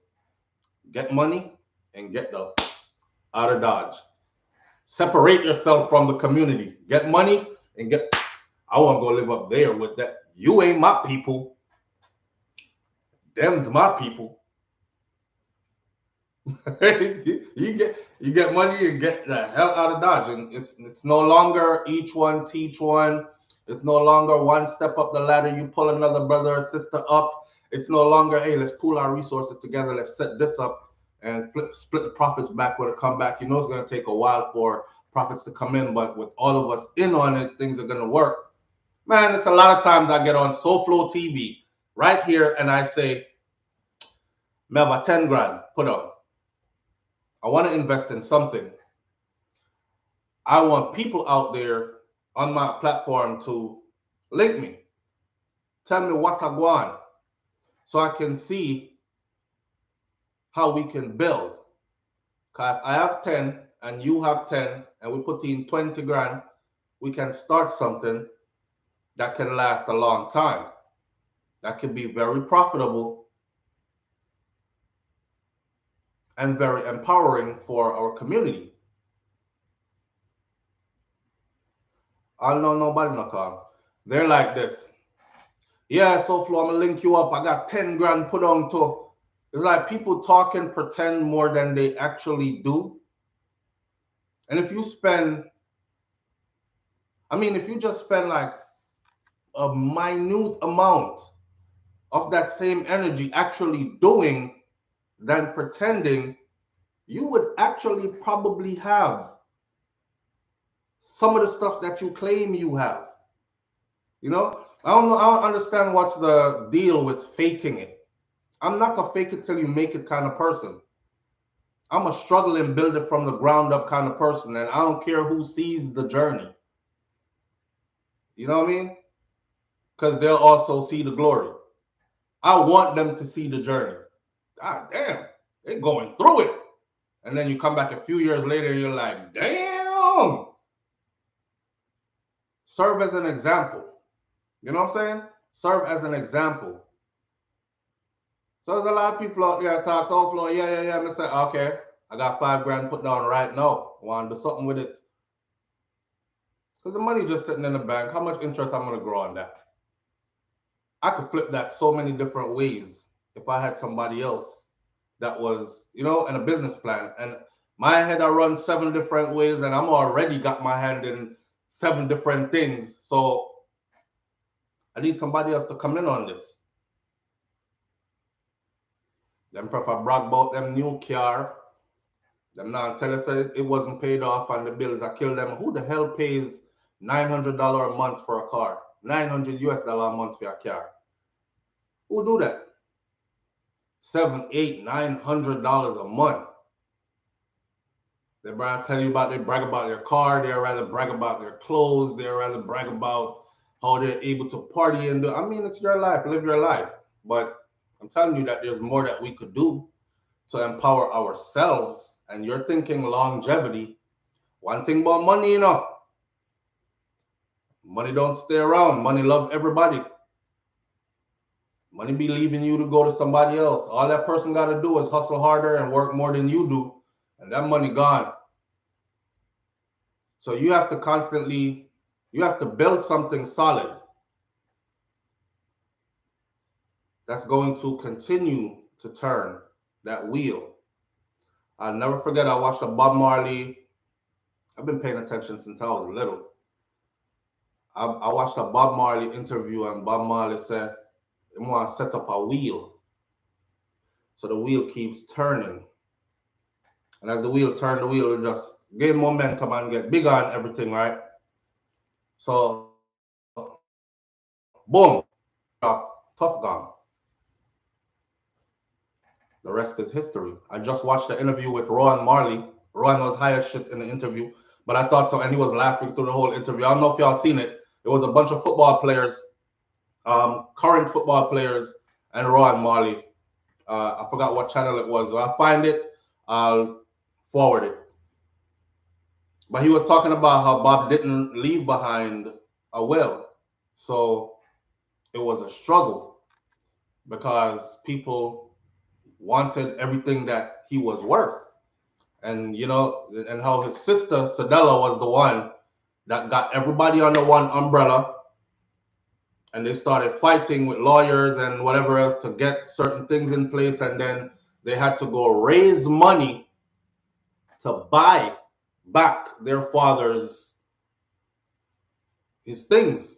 get money and get the out of Dodge. Separate yourself from the community. Get money and get. I want to go live up there with that. You ain't my people. Them's my people. you get money and get the hell out of Dodge. And it's no longer each one teach one. It's no longer one step up the ladder. You pull another brother or sister up. It's no longer, hey, let's pool our resources together. Let's set this up and split the profits back when it come back. You know it's going to take a while for profits to come in, but with all of us in on it, things are going to work. Man, it's a lot of times I get on SouFLoTV right here and I say, me have a 10 grand, put on. I want to invest in something. I want people out there on my platform to link me. Tell me what I want so I can see how we can build. Because if I have 10 and you have 10 and we put in 20 grand, we can start something that can last a long time. That can be very profitable and very empowering for our community. I don't know nobody no call. They're like this. Yeah, SouFLo, I'm gonna link you up. I got 10 grand put on to. It's like people talk and pretend more than they actually do. And if you spend, if you just spend like a minute amount of that same energy actually doing than pretending, you would actually probably have some of the stuff that you claim you have. You know, I don't understand what's the deal with faking it. I'm not a fake it till you make it kind of person. I'm a struggle and build it from the ground up kind of person, and I don't care who sees the journey. You know what I mean? Because they'll also see the glory. I want them to see the journey. God damn, they're going through it. And then you come back a few years later and you're like, damn. Serve as an example. You know what I'm saying? Serve as an example. So there's a lot of people out there talk, SouFLo, yeah. And I say, okay, I got 5 grand put down right now. I want to do something with it. Because the money just sitting in the bank, how much interest I'm going to grow on that? I could flip that so many different ways if I had somebody else that was, in a business plan. And my head, I run 7 different ways, and I'm already got my hand in 7 different things. So I need somebody else to come in on this. Them prefer brag about them new car. Them now tell us it wasn't paid off and the bills I killed them. Who the hell pays $900 a month for a car? $900 US a month for a car. Who do that? $700, $800, $900 a month. They tell you about, they brag about their car, they'd rather brag about their clothes, they'd rather brag about how they're able to party and do. I mean, it's your life, live your life. But I'm telling you that there's more that we could do to empower ourselves. And you're thinking longevity. One thing about money, money don't stay around. Money love everybody. Money be leaving you to go to somebody else. All that person got to do is hustle harder and work more than you do, and that money gone. So you have to constantly, you have to build something solid that's going to continue to turn that wheel. I'll never forget, I watched a Bob Marley. I've been paying attention since I was little. I watched a Bob Marley interview, and Bob Marley said, "I want to set up a wheel, so the wheel keeps turning. And as the wheel turns, the wheel will just gain momentum and get bigger and everything, right? So, boom, tough gun. The rest is history." I just watched the interview with Rowan Marley. Rowan was high as shit in the interview, but I thought so, and he was laughing through the whole interview. I don't know if y'all seen it. It was a bunch of football players, current football players, and Rowan Marley. I forgot what channel it was. If I find it, I'll forward it. But he was talking about how Bob didn't leave behind a will. So it was a struggle because people wanted everything that he was worth. And, you know, and how his sister, Sadella, was the one that got everybody under one umbrella. And they started fighting with lawyers and whatever else to get certain things in place. And then they had to go raise money to buy back their father's his things.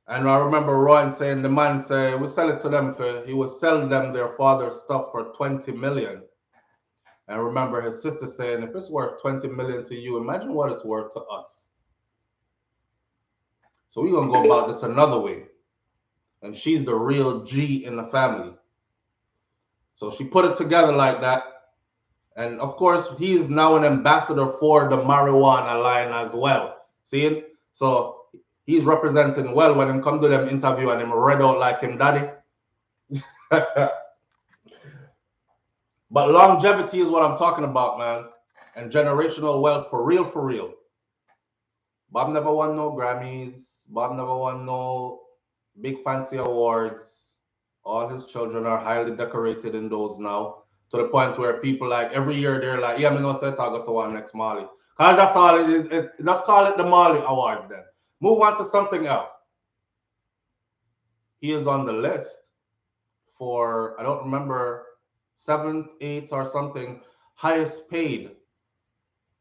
And I remember Rowan saying, the man said, we sell it to them, he was selling them their father's stuff for 20 million. And I remember his sister saying, if it's worth 20 million to you, imagine what it's worth to us. So we're going to go about this another way. And she's the real G in the family. So she put it together like that. And of course, he is now an ambassador for the marijuana line as well. See it? So he's representing well when him come to them interview and him read out like him daddy. But longevity is what I'm talking about, man. And generational wealth for real, for real. Bob never won no Grammys. Bob never won no big fancy awards. All his children are highly decorated in those now, to the point where people like every year they're like, yeah, me no say I got to one next Marley. Cause that's all it is. Let's call it the Marley Awards then. Move on to something else. He is on the list for, I don't remember, 7th, 8th or something, highest paid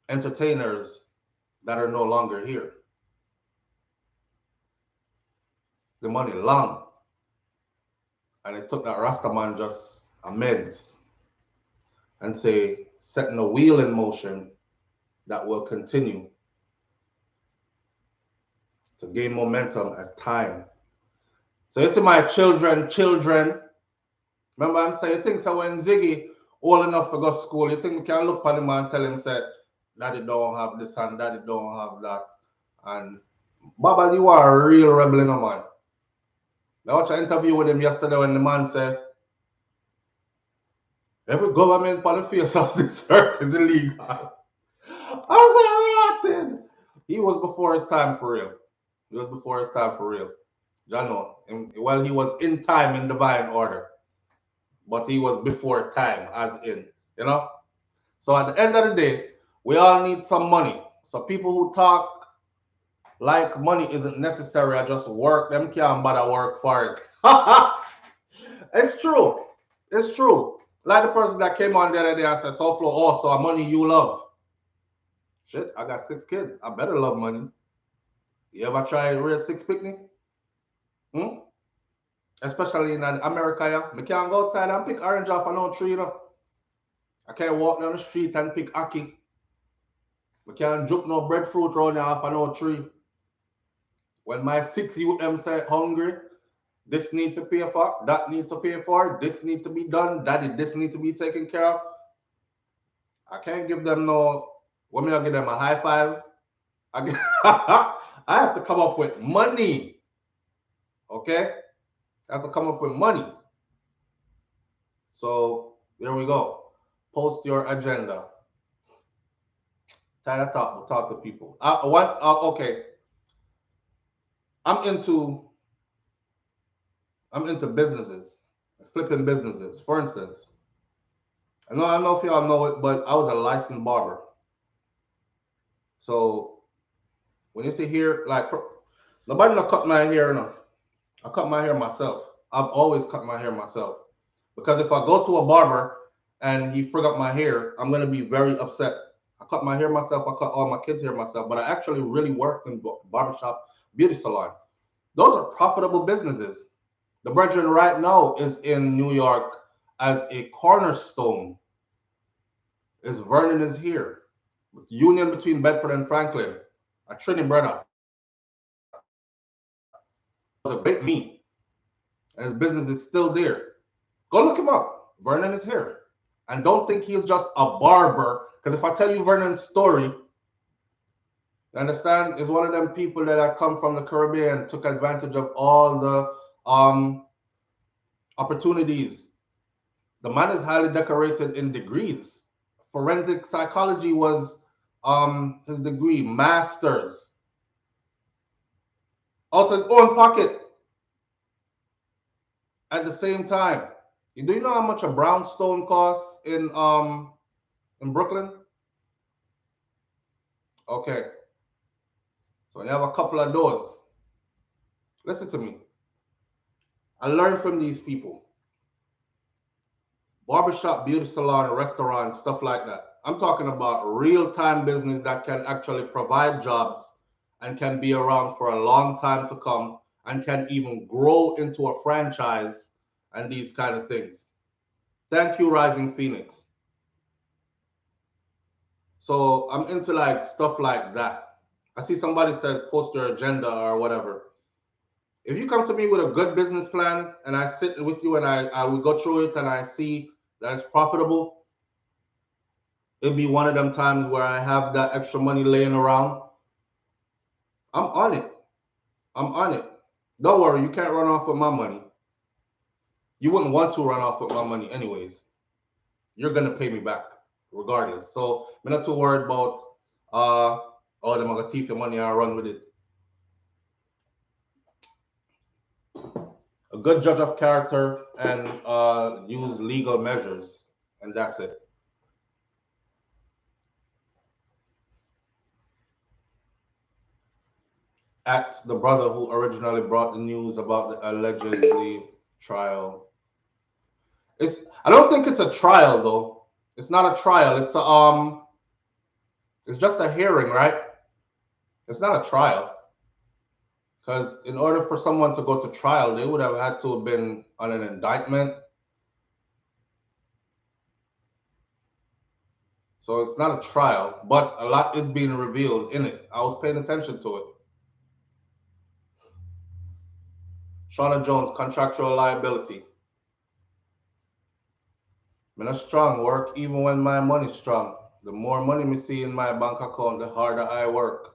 entertainers that are no longer here. The money long. And it took that Rastaman just amends and say, setting a wheel in motion that will continue to gain momentum as time. So you see my children, remember I'm saying, you think so when Ziggy old enough to go to school, you think we can look at him and tell him, say, daddy don't have this and daddy don't have that. And Baba, you are a real rebel, man. I watched an interview with him yesterday when the man said, every government on the face of this earth is illegal. I was like, rotten. He was before his time for real. He was before his time for real. Jano, well, he was in time in divine order, but he was before time, as in, you know? So at the end of the day, we all need some money. So people who talk like money isn't necessary, I just work, them can't bother work for it. It's true. It's true. Like the person that came on the other day and said, SouFLo, oh, so money you love. Shit, I got 6 kids. I better love money. You ever try to raise 6 picnic? Especially in America, yeah. I can't go outside and pick orange off of no tree, you know. I can't walk down the street and pick ackee. I can't drop no breadfruit around off of no tree. When my 6 youth them say hungry, This need to pay for, that need to pay for, this need to be done, this need to be taken care of. I can't give them no, what me I give them a high five? I have to come up with money. Okay? I have to come up with money. So there we go. Post your agenda. We'll talk to people. Okay. I'm into businesses, flipping businesses. For instance, I don't know if y'all know it, but I was a licensed barber. So when you see here, like nobody not cut my hair enough. I cut my hair myself. I've always cut my hair myself. Because if I go to a barber and he forgot my hair, I'm gonna be very upset. I cut my hair myself, I cut all my kids' hair myself, but I actually really worked in barbershop beauty salon. Those are profitable businesses. The brethren right now is in New York as a cornerstone. Is Vernon is here. Union between Bedford and Franklin. A Trini brother. It was a great meet. And his business is still there. Go look him up. Vernon is here. And don't think he is just a barber. Because if I tell you Vernon's story, you understand, is one of them people that I come from the Caribbean, took advantage of all the opportunities. The man is highly decorated in degrees. Forensic psychology was his degree, master's. Out of his own pocket. At the same time, do you know how much a brownstone costs in Brooklyn? Okay. So you have a couple of those. Listen to me. I learned from these people. Barbershop, beauty salon, restaurant, stuff like that. I'm talking about real-time business that can actually provide jobs and can be around for a long time to come and can even grow into a franchise and these kind of things. Thank you, Rising Phoenix. So I'm into like stuff like that. I see somebody says post your agenda or whatever. If you come to me with a good business plan and I sit with you and I will go through it and I see that it's profitable, it'll be one of them times where I have that extra money laying around. I'm on it. I'm on it. Don't worry, you can't run off with my money. You wouldn't want to run off with my money anyways. You're going to pay me back regardless. So I'm not too worried about, oh, they're going to thief your money and run with it. A good judge of character and use legal measures, and that's it. At the brother who originally brought the news about the allegedly trial. I don't think it's a trial though. It's not a trial. It's just a hearing, right? It's not a trial. Because in order for someone to go to trial, they would have had to have been on an indictment. So it's not a trial, but a lot is being revealed in it. I was paying attention to it. Shauna Jones, contractual liability. I'm not strong work even when my money's strong. The more money me see in my bank account, the harder I work.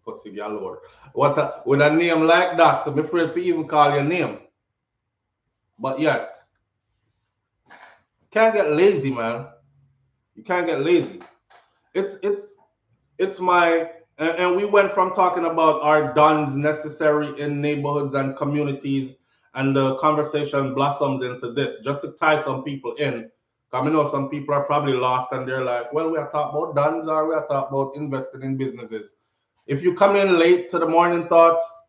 Pussy galore. With a name like that, I'm afraid to even call your name. But yes, can't get lazy, man. You can't get lazy. It's my and we went from talking about our dons necessary in neighborhoods and communities, and the conversation blossomed into this just to tie some people in. Because I know some people are probably lost and they're like, well, we are talking about dons or we are talking about investing in businesses. If you come in late to the morning thoughts,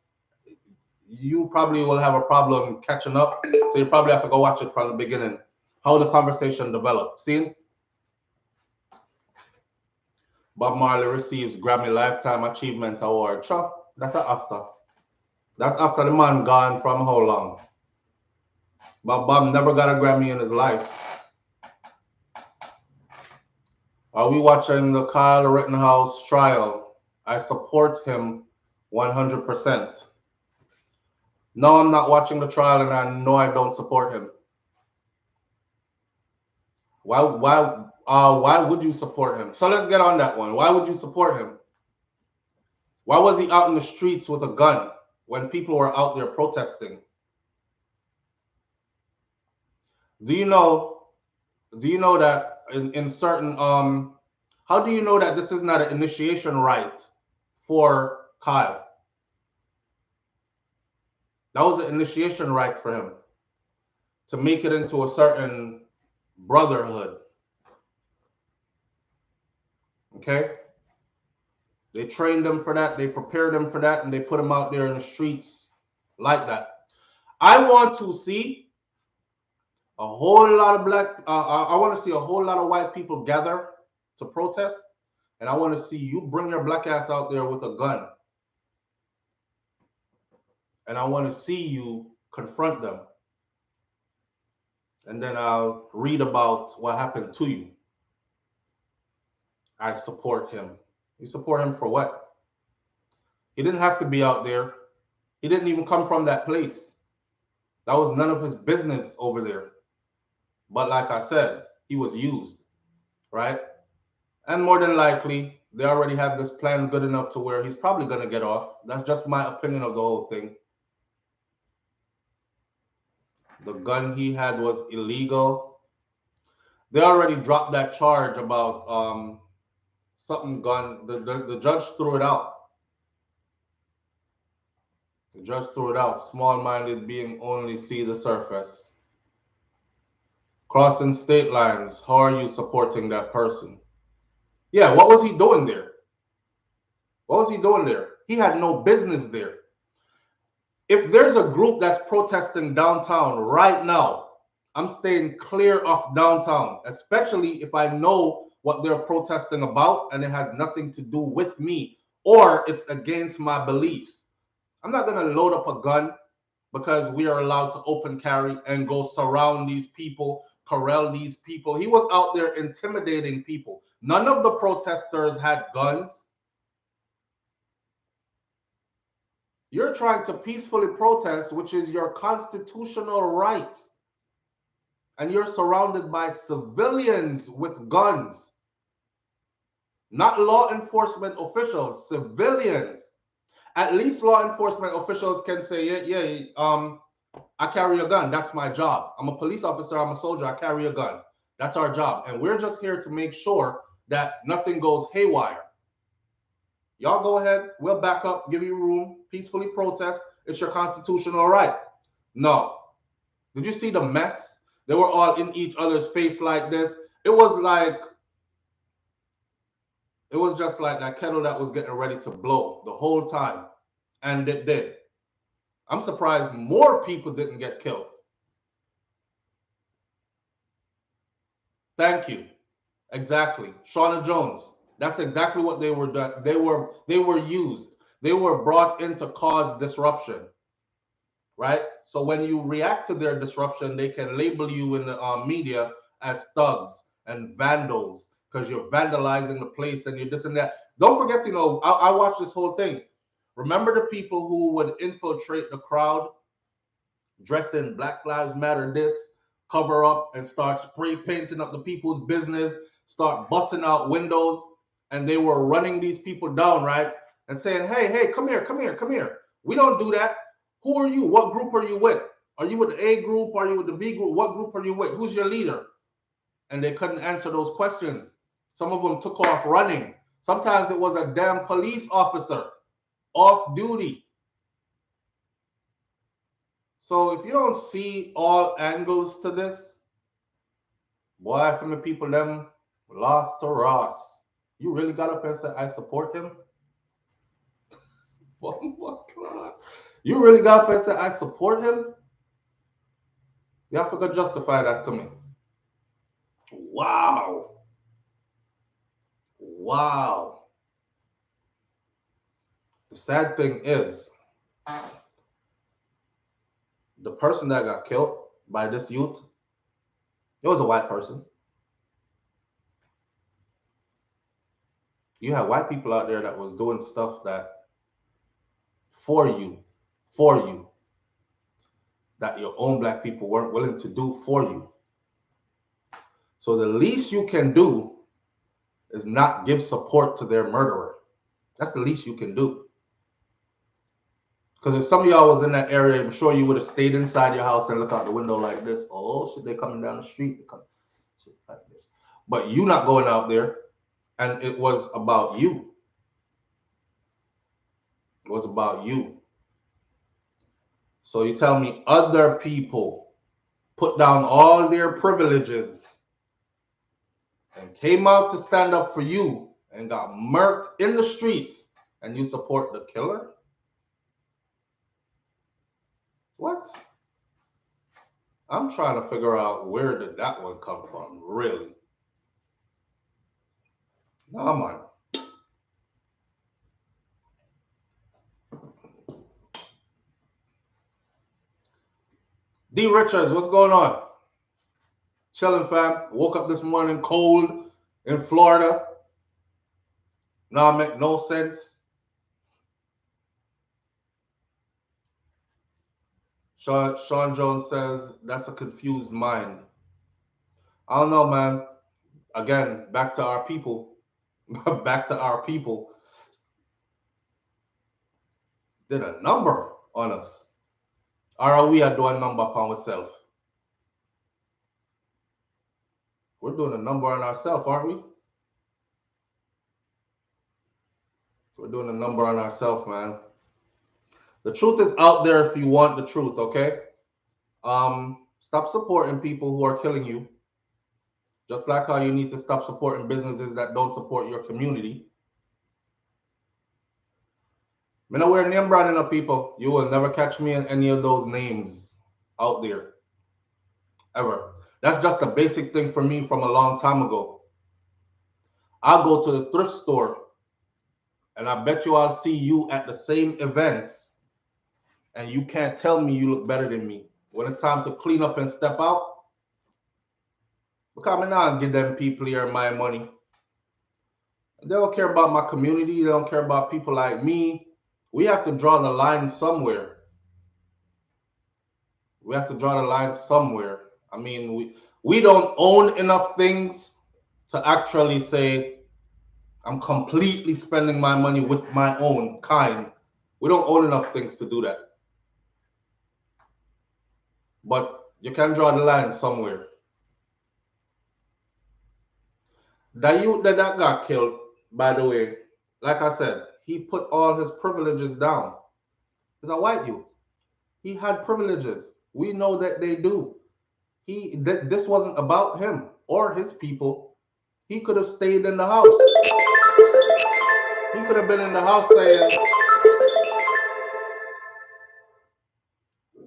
you probably will have a problem catching up. So you probably have to go watch it from the beginning, how the conversation developed. See? Bob Marley receives Grammy Lifetime Achievement Award. Sure, that's after. That's after the man gone from how long? But Bob never got a Grammy in his life. Are we watching the Kyle Rittenhouse trial? I support him 100%. No, I'm not watching the trial, and I know I don't support him. Why would you support him? So let's get on that one. Why would you support him? Why was he out in the streets with a gun when people were out there protesting? Do you know? Do you know that in certain how do you know that this is not an initiation rite for Kyle? That was an initiation rite for him to make it into a certain brotherhood. Okay? They trained them for that, they prepared them for that, and they put them out there in the streets like that. I want to see a whole lot of I want to see a whole lot of white people gather to protest, and I want to see you bring your black ass out there with a gun, and I want to see you confront them, and then I'll read about what happened to you. I support him. You support him for what? He didn't have to be out there. He didn't even come from that place. That was none of his business over there. But like I said, he was used, right? And more than likely, they already have this plan good enough to where he's probably going to get off. That's just my opinion of the whole thing. The gun he had was illegal. They already dropped that charge about something gun. The judge threw it out. The judge threw it out. Small-minded being only see the surface. Crossing state lines. How are you supporting that person? Yeah, what was he doing there? What was he doing there? He had no business there. If there's a group that's protesting downtown right now, I'm staying clear of downtown, especially if I know what they're protesting about and it has nothing to do with me or it's against my beliefs. I'm not going to load up a gun because we are allowed to open carry and go surround these people, corral these people. He was out there intimidating people. None of the protesters had guns. You're trying to peacefully protest, which is your constitutional right. And you're surrounded by civilians with guns. Not law enforcement officials, civilians. At least law enforcement officials can say, I carry a gun. That's my job. I'm a police officer. I'm a soldier. I carry a gun. That's our job. And we're just here to make sure that nothing goes haywire. Y'all go ahead. We'll back up, give you room, peacefully protest. It's your constitutional right. No. Did you see the mess? They were all in each other's face like this. It was just like that kettle that was getting ready to blow the whole time. And it did. I'm surprised more people didn't get killed. Thank you. Exactly. Shauna Jones. That's exactly what they were done. They were used. They were brought in to cause disruption. Right? So when you react to their disruption, they can label you in the media as thugs and vandals because you're vandalizing the place and you're this and that. Don't forget, I watched this whole thing. Remember the people who would infiltrate the crowd, dress in Black Lives Matter this, cover up and start spray painting up the people's business, start busting out windows, and they were running these people down, right? And saying, hey, come here. We don't do that. Who are you? What group are you with? Are you with the A group? Are you with the B group? What group are you with? Who's your leader? And they couldn't answer those questions. Some of them took off running. Sometimes it was a damn police officer off duty. So if you don't see all angles to this, boy, from the people them lost to Ross, you really got up and said, I support him? Oh my God. You really got up and said, I support him? You have to justify that to me. Wow. The sad thing is, the person that got killed by this youth, it was a white person. You have white people out there that was doing stuff that for you. that your own black people weren't willing to do for you. So the least you can do is not give support to their murderer. That's the least you can do. Because if some of y'all was in that area, I'm sure you would have stayed inside your house and look out the window like this. Oh shit, they're coming down the street. They come shit like this. But you not going out there, and it was about you. It was about you. So you tell me other people put down all their privileges and came out to stand up for you and got murked in the streets, and you support the killer? What? I'm trying to figure out where did that one come from, really. Nah, man. D. Richards, what's going on? Chilling, fam. Woke up this morning cold in Florida. Nah, make no sense. Sean Jones says that's a confused mind. I don't know, man. Again, back to our people. Back to our people. Did a number on us. Or are we doing a number upon ourselves? We're doing a number on ourselves, aren't we? We're doing a number on ourselves, man. The truth is out there if you want the truth, okay? Stop supporting people who are killing you. Just like how you need to stop supporting businesses that don't support your community. I'm not wearing name branding of people. You will never catch me in any of those names out there. Ever. That's just a basic thing for me from a long time ago. I'll go to the thrift store and I bet you I'll see you at the same events and you can't tell me you look better than me. When it's time to clean up and step out, because I'm not give them people here my money. They don't care about my community. They don't care about people like me. We have to draw the line somewhere. We have to draw the line somewhere. I mean, we don't own enough things to actually say, I'm completely spending my money with my own kind. We don't own enough things to do that. But you can draw the line somewhere. That youth that got killed, by the way, like I said, he put all his privileges down. He's a white youth. He had privileges. We know that they do. This wasn't about him or his people. He could have stayed in the house. He could have been in the house saying,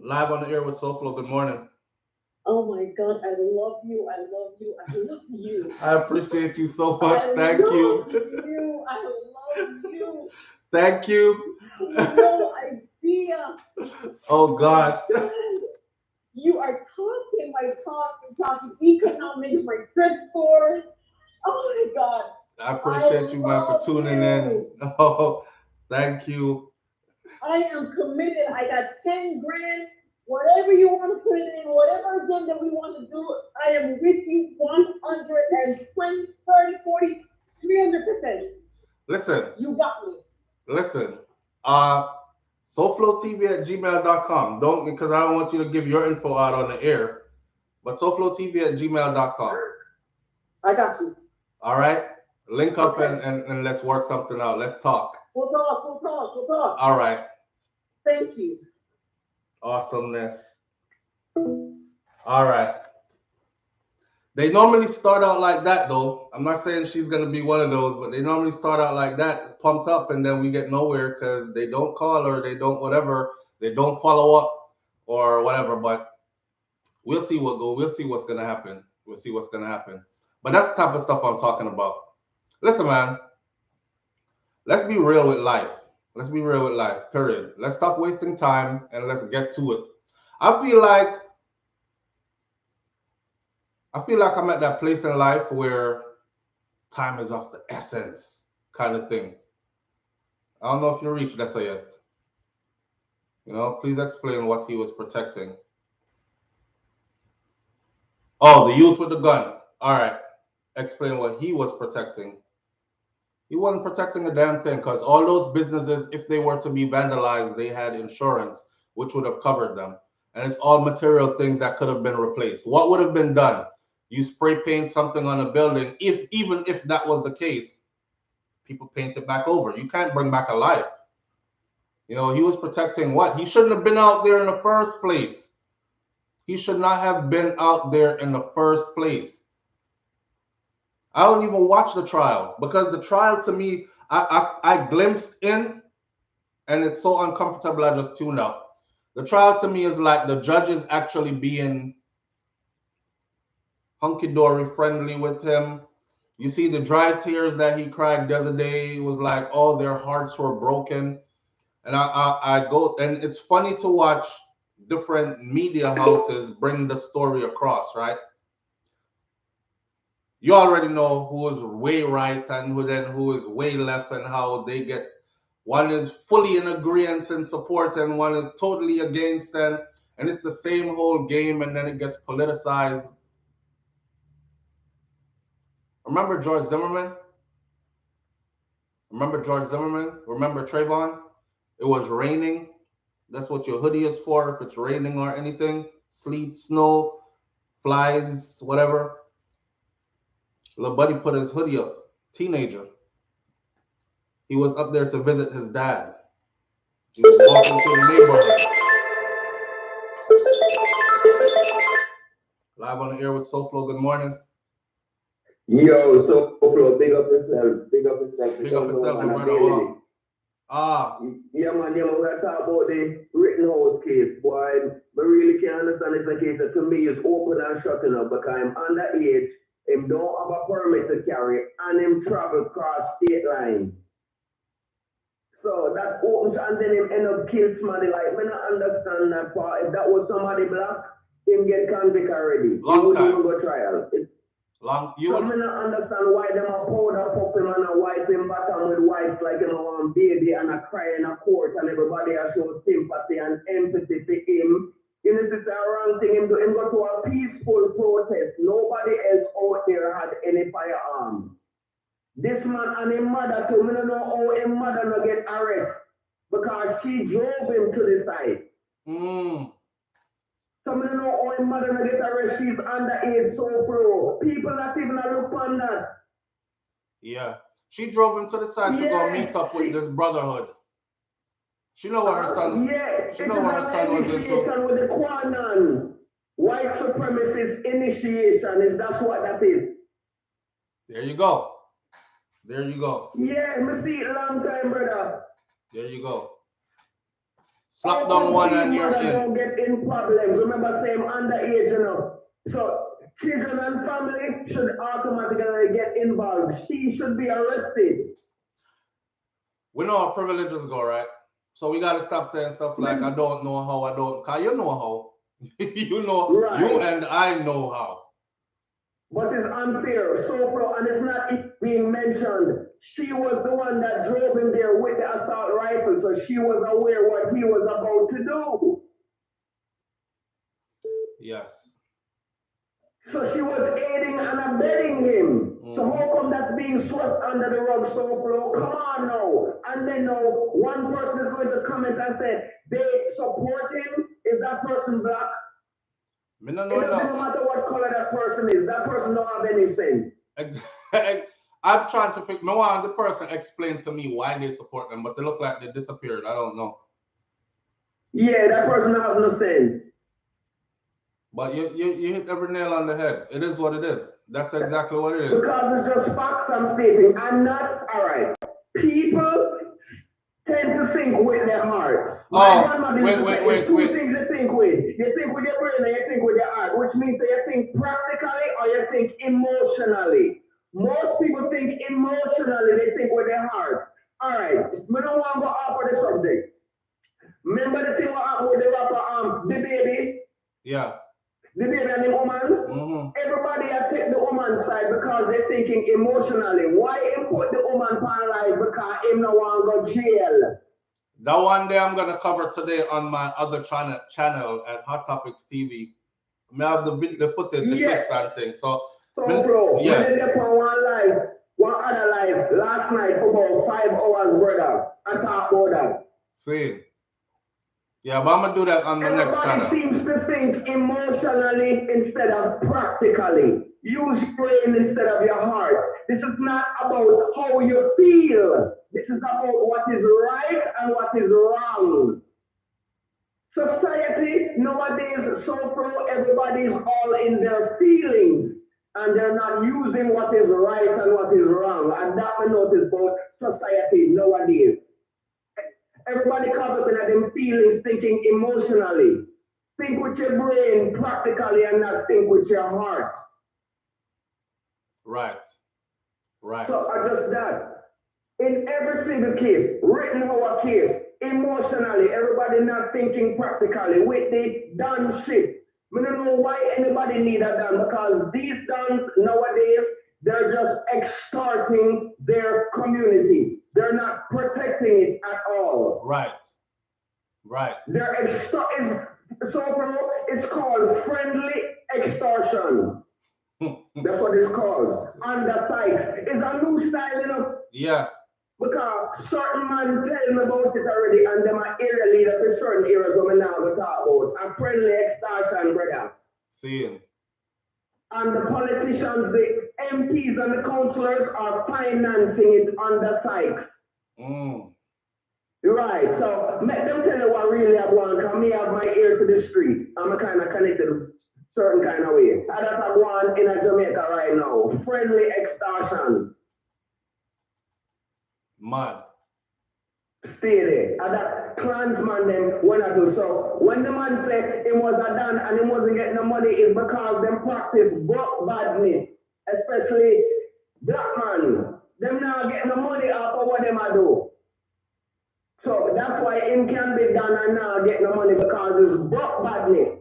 live on the air with SouFLo, good morning. Oh my God, I love you, I love you, I love you. I appreciate you so much. Thank you. I love you. Thank you. No idea. Oh gosh. You are talking my talk, you're talking economics, my thrift store. Oh my God. I appreciate you, man, for tuning in. Oh, thank you. I am committed. I got 10 grand. Whatever you want to put it in, whatever agenda we want to do, I am with you 120, 30, 40, 300%. Listen. You got me. Listen. SouFLoTV@gmail.com. Don't, because I don't want you to give your info out on the air. But SouFLoTV@gmail.com. I got you. All right. Link up and let's work something out. Let's talk. We'll talk. All right. Thank you. Awesomeness. All right. They normally start out like that, though. I'm not saying she's going to be one of those, but they normally start out like that, pumped up, and then we get nowhere because they don't call her, they don't whatever, they don't follow up or whatever. But we'll see We'll see what's going to happen. We'll see what's going to happen. But that's the type of stuff I'm talking about. Listen, man. Let's be real with life. Let's be real with life, period. Let's stop wasting time and let's get to it. I feel like I'm at that place in life where time is of the essence kind of thing. I don't know if you reached that yet. You know, please explain what he was protecting. Oh, the youth with the gun. All right. Explain what he was protecting. He wasn't protecting a damn thing because all those businesses, if they were to be vandalized, they had insurance, which would have covered them. And it's all material things that could have been replaced. What would have been done? You spray paint something on a building, if even if that was the case, people paint it back over. You can't bring back a life. You know, he was protecting what? He shouldn't have been out there in the first place. He should not have been out there in the first place. I don't even watch the trial because the trial to me, I glimpsed in and it's so uncomfortable. I just tune out. The trial to me is like the judges actually being hunky dory friendly with him. You see the dry tears that he cried the other day. It was like, oh, their hearts were broken. And I go, and it's funny to watch different media houses bring the story across, right? You already know who is way right and who is way left, and how they get, one is fully in agreement and support and one is totally against, and it's the same whole game, and then it gets politicized. Remember George Zimmerman? Remember George Zimmerman? Remember Trayvon? It was raining. That's what your hoodie is for, if it's raining or anything. Sleet, snow, flies, whatever. Little buddy put his hoodie up. Teenager. He was up there to visit his dad. He was walking through the neighborhood. Live on the air with SouFlo. Good morning. Yo, SouFlo, big up yourself, big up yourself. Big up yourself, my brother. Yeah, man, we're going to talk about the Rittenhouse case. Boy, I really can't understand this case that to me is open and shut up because I'm underage, him don't have a permit to carry, and him travel across state lines. So that opens and then him end up kill somebody. Like, I don't understand that part. If that was somebody black, him get convict already. He wouldn't even go trial. So I don't understand why them a powder puff him and a wipe him bottom with wipes like him a one baby and a cry in a court and everybody a show sympathy and empathy for him. You know, this is a wrong thing. Him go to a peaceful protest. Nobody else out there had any firearms. This man and his mother too, I don't know how his mother no get arrested because she drove him to the site. So I don't know how his mother no get arrested. She's underage, SouFlo. People not even look on that. Yeah. She drove him to the side to go meet up with this brotherhood. She know what her son. She know what her son was into. With the Quanon. White supremacist initiation, is that's what that is. There you go. There you go. Yeah, me see it long time, brother. There you go. Slap down one and you're in. Don't get in problems. Remember, saying underage, you know. So children and family should automatically get involved. She should be arrested. We know how privileges go, right? So we gotta stop saying stuff like I don't know how, I don't, cause you know how. You know, right. You and I know how. But it's unfair, SouFlo, and it's not being mentioned. She was the one that drove him there with the assault rifle, so she was aware what he was about to do. Yes. So she was aiding and abetting him. So how come that's being swept under the rug, SouFlo? Come on now. And then now, one person is going to comment and say, they support him. Is that person black? It doesn't matter what color that person is. That person don't have anything. I'm trying to figure. No one, the person explained to me why they support them, but they look like they disappeared. I don't know. Yeah, that person has no sense. But you hit every nail on the head. It is what it is. That's exactly what it is. Because it's just facts I'm stating. I'm not, all right. People tend to think with their heart. Wait. Two things you think with. You think with your brain and you think with your heart, which means that you think practically or you think emotionally. Most people think emotionally, they think with their heart. All right, we don't want to go off of the subject. Remember the thing what happened with the rapper, the baby? Yeah. The baby and the woman? Everybody has taken the woman's side because they're thinking emotionally. Why him put the woman on life? Because him no want to go jail. That one day I'm gonna cover today on my other channel at Hot Topics TV. I have the footage, the clips and things. So bro, yeah. when they on one other live last night for about 5 hours, brother. I talk about that. See. Yeah, but I'm gonna do that on the next channel. Everybody seems to think emotionally instead of practically. Use your brain instead of your heart. This is not about how you feel. This is about what is right and what is wrong. Society nowadays, everybody's all in their feelings and they're not using what is right and what is wrong. And that I notice about society nowadays. Everybody caught up in them feelings, thinking emotionally. Think with your brain practically and not think with your heart. Right. Right. So adjust that. In every single case, written our case, emotionally, everybody not thinking practically with the done shit. I don't know why anybody need a done, because these dons nowadays, they're just extorting their community. They're not protecting it at all. Right. Right. They're it's called friendly extortion. That's what it's called. Under sight. It's a new style, you know. Yeah. Because certain man tell me about it already, and them are area leader for certain areas we now going to talk about. A friendly extortion, brother. Seeing. And the politicians, the MPs and the councillors are financing it under sight. Right, so let them tell you what really I want, because me have my ear to the street. I'm a kind of connected certain kind of way. And that's a one in Jamaica right now. Friendly extortion. Mad. Stay there. And that clansman then when I do so. When the man said it was a done and he wasn't getting the money, it's because them practice broke badness. Especially black man. Them now getting the money off of what them I do. So that's why him can be done and now getting the money, because it's broke badness.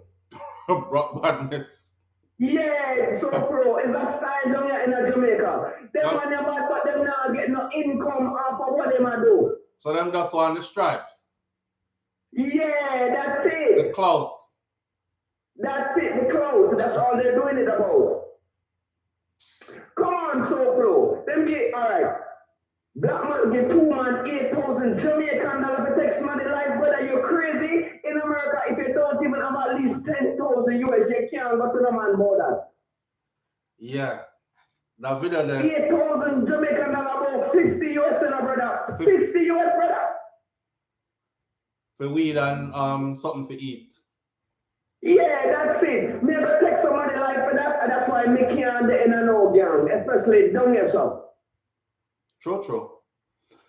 Broke badness. Yeah, so bro, it's a style down here in Jamaica. Them money bad, but them now getting no income off of what them I do. So them just want the stripes. Yeah, that's it. The clout. That's it, the clout. That's all they're doing it about. Come on, so bro. Them get alright. Black man get 2 man 8,000 Jamaican dollars for text money life, brother. You're crazy. In America, if you don't even have at least 10,000 US, you can't go to the man border. Yeah. That video there. 8,000 Jamaican dollars, about 50 US, brother. 50 US, brother. For weed and something to eat. Yeah, that's it. Me ever take some money like for that, and that's why me can't the in an old gang, especially down here, so. True.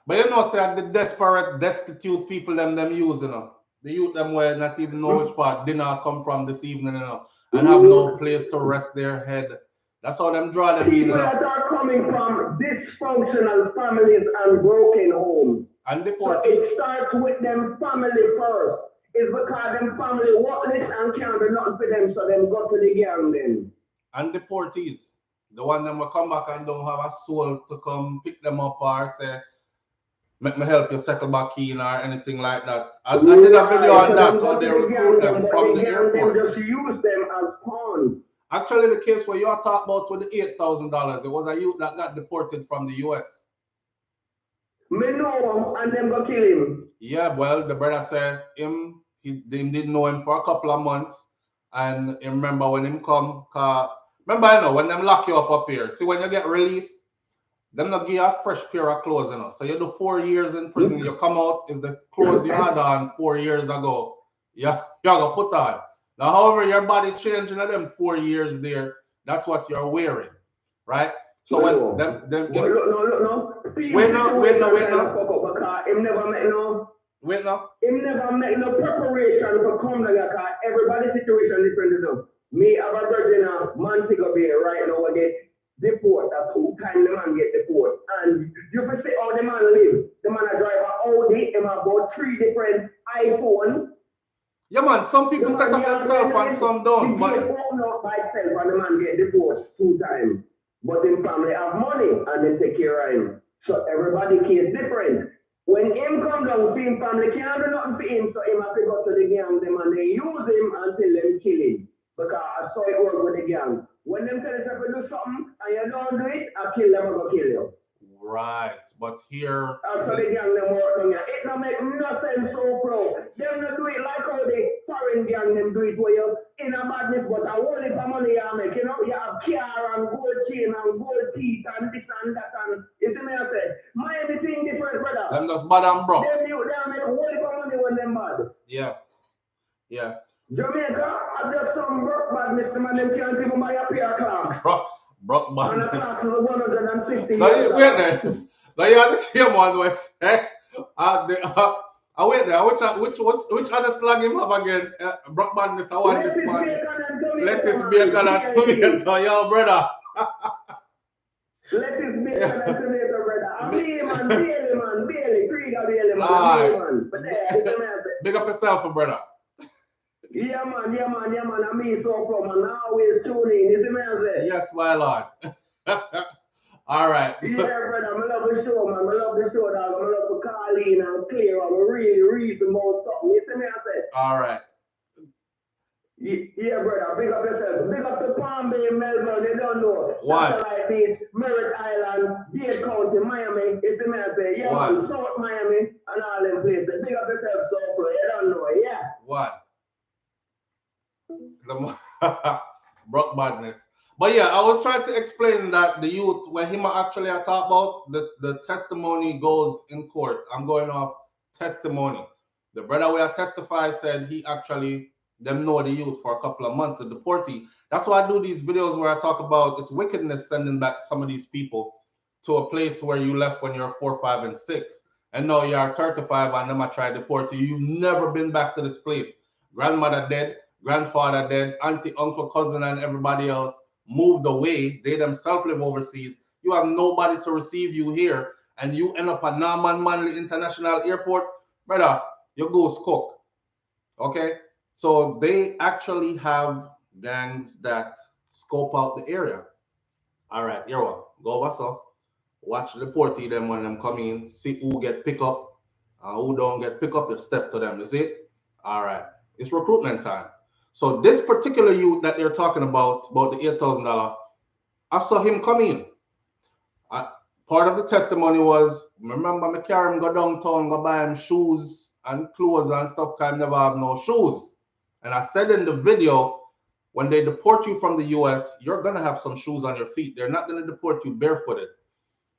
But you know, say the desperate, destitute people them use, you know. The youth them where not even know which part dinner come from this evening, you know, and have no place to rest their head. That's how them draw them in, you know. People that are coming from dysfunctional families and broken homes. And the so it starts with them family first. It's because them family worthless and can't do nothing for them, so them go to the gang then. And the deportees. The one them will come back and don't have a soul to come pick them up or say, make me help you settle back in or anything like that. I did a video on that, how they recruit them from the airport. They just use them as pawns. Actually, the case where you are talking about with the $8,000, it was a youth that got deported from the US. Me know him and them go kill him. Yeah, well, the brother said he didn't know him for a couple of months. And he remember when him come, remember, you know, when them lock you up here, see when you get released, them not give you a fresh pair of clothes, you know. So you do 4 years in prison, you come out, is the clothes you had on 4 years ago. You gotta put on. Now, however, your body changing in them 4 years there, that's what you're wearing, right? So when them no. Wait now. Him never make no. Wait now. Him never make no preparation for come down here, because everybody's situation different enough. Me have a virgin Montego Bay right now again. Deport, that's 2 times the man get deport. And you can see how the man live. The man drive an Audi, him about 3 different iPhones. Yeah, man, some people set up themselves and some don't. But he open up by himself and the man get divorced 2 times. But his family have money and they take care of him. So everybody case different. When him come down, see him family can't do nothing for him, so him have to go to the gang them and they use him until them kill him. Because it like how the foreign gang them do it where you in a madness, but I want it for money you make. You know, you have car and gold chain and gold teeth and this and that and you see me I say, Miami thing different, brother. Them just bad and broke. Them you they make a whole heap of money when them bad. Yeah. Yeah. Jamaica, I just some broke badness, man, them can't even buy a pair of clocks. Broke bad. And a clock is 150 Now, years. wait there. Now you are the same one where say, wait there. Which other slang him have again? Brock Madness. I want this one. Lettuce, bacon, and tomato, yo, brother. Lettuce, bacon, and tomato, brother. I mean, man, Bailey, Krieger, Bailey, man. But there, big up yourself, brother. Yeah, man. I mean, so from and always tune in. You see me, I say? Yes, my lord. All right. Yeah, brother, I love the show, man. I love the show, dog. I love to call in and clear. I'm really read about something. You see me, I say? All right. Yeah, brother. Big up yourself. Big up to Palm Bay, Melbourne. You don't know. One. Satellite Beach, Merritt Island, Dade County, Miami. You see me, I say? Yeah, man. South Miami and all them places. Big up yourself, SouFLo. You don't know. Yeah. What? Brock Madness. But yeah, I was trying to explain that the youth, when him actually I talk about, the testimony goes in court. I'm going off testimony. The brother where I testify said he actually, them know the youth for a couple of months, the deportee. That's why I do these videos where I talk about it's wickedness sending back some of these people to a place where you left when you're 4, 5, and 6. And now you are 35 and them I try to deport you. You've never been back to this place. Grandmother dead, grandfather dead, auntie, uncle, cousin, and everybody else moved away. They themselves live overseas. You have nobody to receive you here, and you end up at Norman Manley International Airport, brother. Your goose cook. Okay, so they actually have gangs that scope out the area. All right, here one. Go over so. Watch the deportee them when them come in. See who get pick up, who don't get pick up. You step to them. You see? All right. It's recruitment time. So this particular youth that they're talking about the $8,000, I saw him come in. Part of the testimony was, remember me carry him go downtown, go buy him shoes and clothes and stuff, because I never have no shoes. And I said in the video, when they deport you from the US, you're going to have some shoes on your feet. They're not going to deport you barefooted.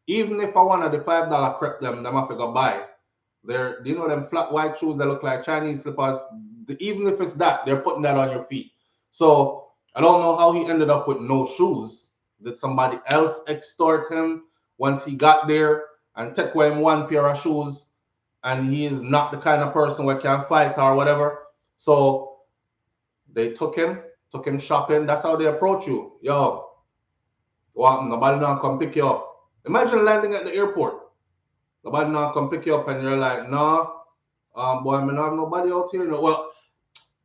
Even if I wanted the $5 crepe them have to go buy. They're, you know, them flat white shoes that look like Chinese slippers. Even if it's that, they're putting that on your feet. So I don't know how he ended up with no shoes. Did somebody else extort him once he got there and take away him one pair of shoes, and he is not the kind of person who can fight or whatever? So they took him shopping. That's how they approach you. Yo, what? Nobody now come pick you up. Imagine landing at the airport. Nobody now come pick you up and you're like, no, boy, I don't have nobody out here. No. Well,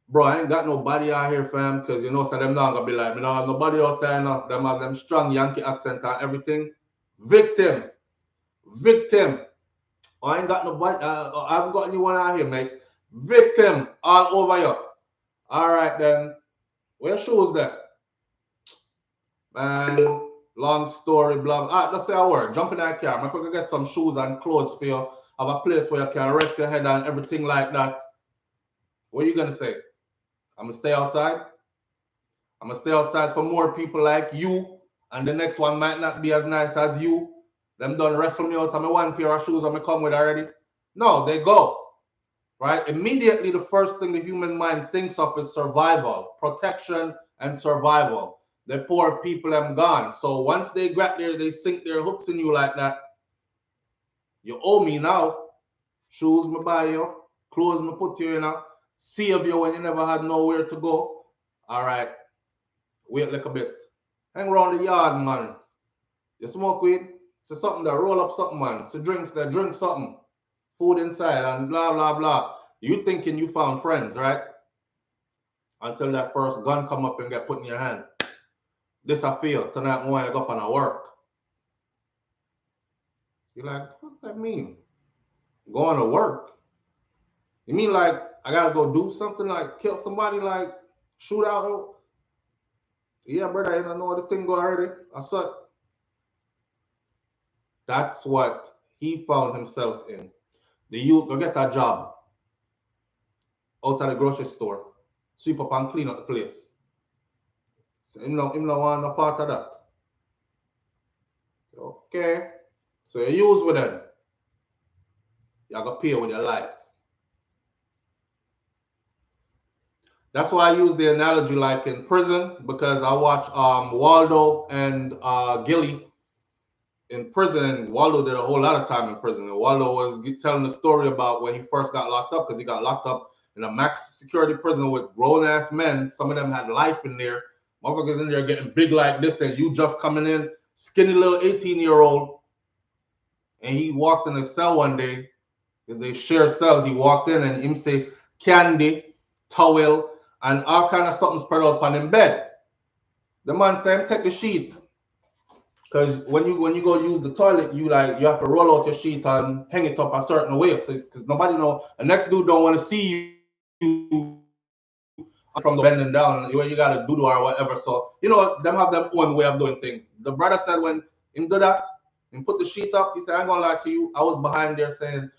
bro, I ain't got nobody out here, fam, because you know, so them not gonna be like, I don't have nobody out there, no. Them have them strong Yankee accent and everything. Victim. I ain't got nobody, I haven't got anyone out here, mate. Victim all over you. All right, then. Where shoes there? Man, long story, blah. Let's say a word. Jump in that car. I'm going to get some shoes and clothes for you. Have a place where you can rest your head and everything like that. What are you going to say? I'm going to stay outside? I'm going to stay outside for more people like you, and the next one might not be as nice as you. Them done wrestle me out of my one pair of shoes I'm come with already. No, they go. Right? Immediately, the first thing the human mind thinks of is survival, protection, and survival. The poor people am gone. So once they grab there, they sink their hooks in you like that. You owe me now. Shoes me buy you, clothes me put you in, save you when you never had nowhere to go. All right. Wait like a bit. Hang around the yard, man. You smoke weed? It's something that roll up something, man. It's drinks that drink something. Food inside and blah, blah, blah. You thinking you found friends, right? Until that first gun come up and get put in your hand. This I feel. Tonight when I go up and I work. You're like, what does that mean? Going to work? You mean like I gotta go do something like kill somebody, like shoot out? Yeah, brother, I don't know what the thing go already. I saw it. That's what he found himself in. The youth go get a job. out of the grocery store, sweep up and clean up the place. So him no want no part of that. Okay. So you use with them. You gotta pay with your life. That's why I use the analogy like in prison, because I watch Waldo and Gilly in prison, and Waldo did a whole lot of time in prison. And Waldo was telling the story about when he first got locked up, because he got locked up in a max security prison with grown ass men. Some of them had life in there. Motherfuckers in there getting big like this, and you just coming in, skinny little 18-year-old. And he walked in a cell one day, because they share cells. He walked in and him say candy, towel, and all kind of something spread out on him bed. The man said, take the sheet. Because when you go use the toilet, you have to roll out your sheet and hang it up a certain way. So because nobody know, the next dude don't want to see you from the bending down where you got to do or whatever. So them have their own way of doing things. The brother said when him do that and put the sheet up, he said, I ain't gonna lie to you, I was behind there saying,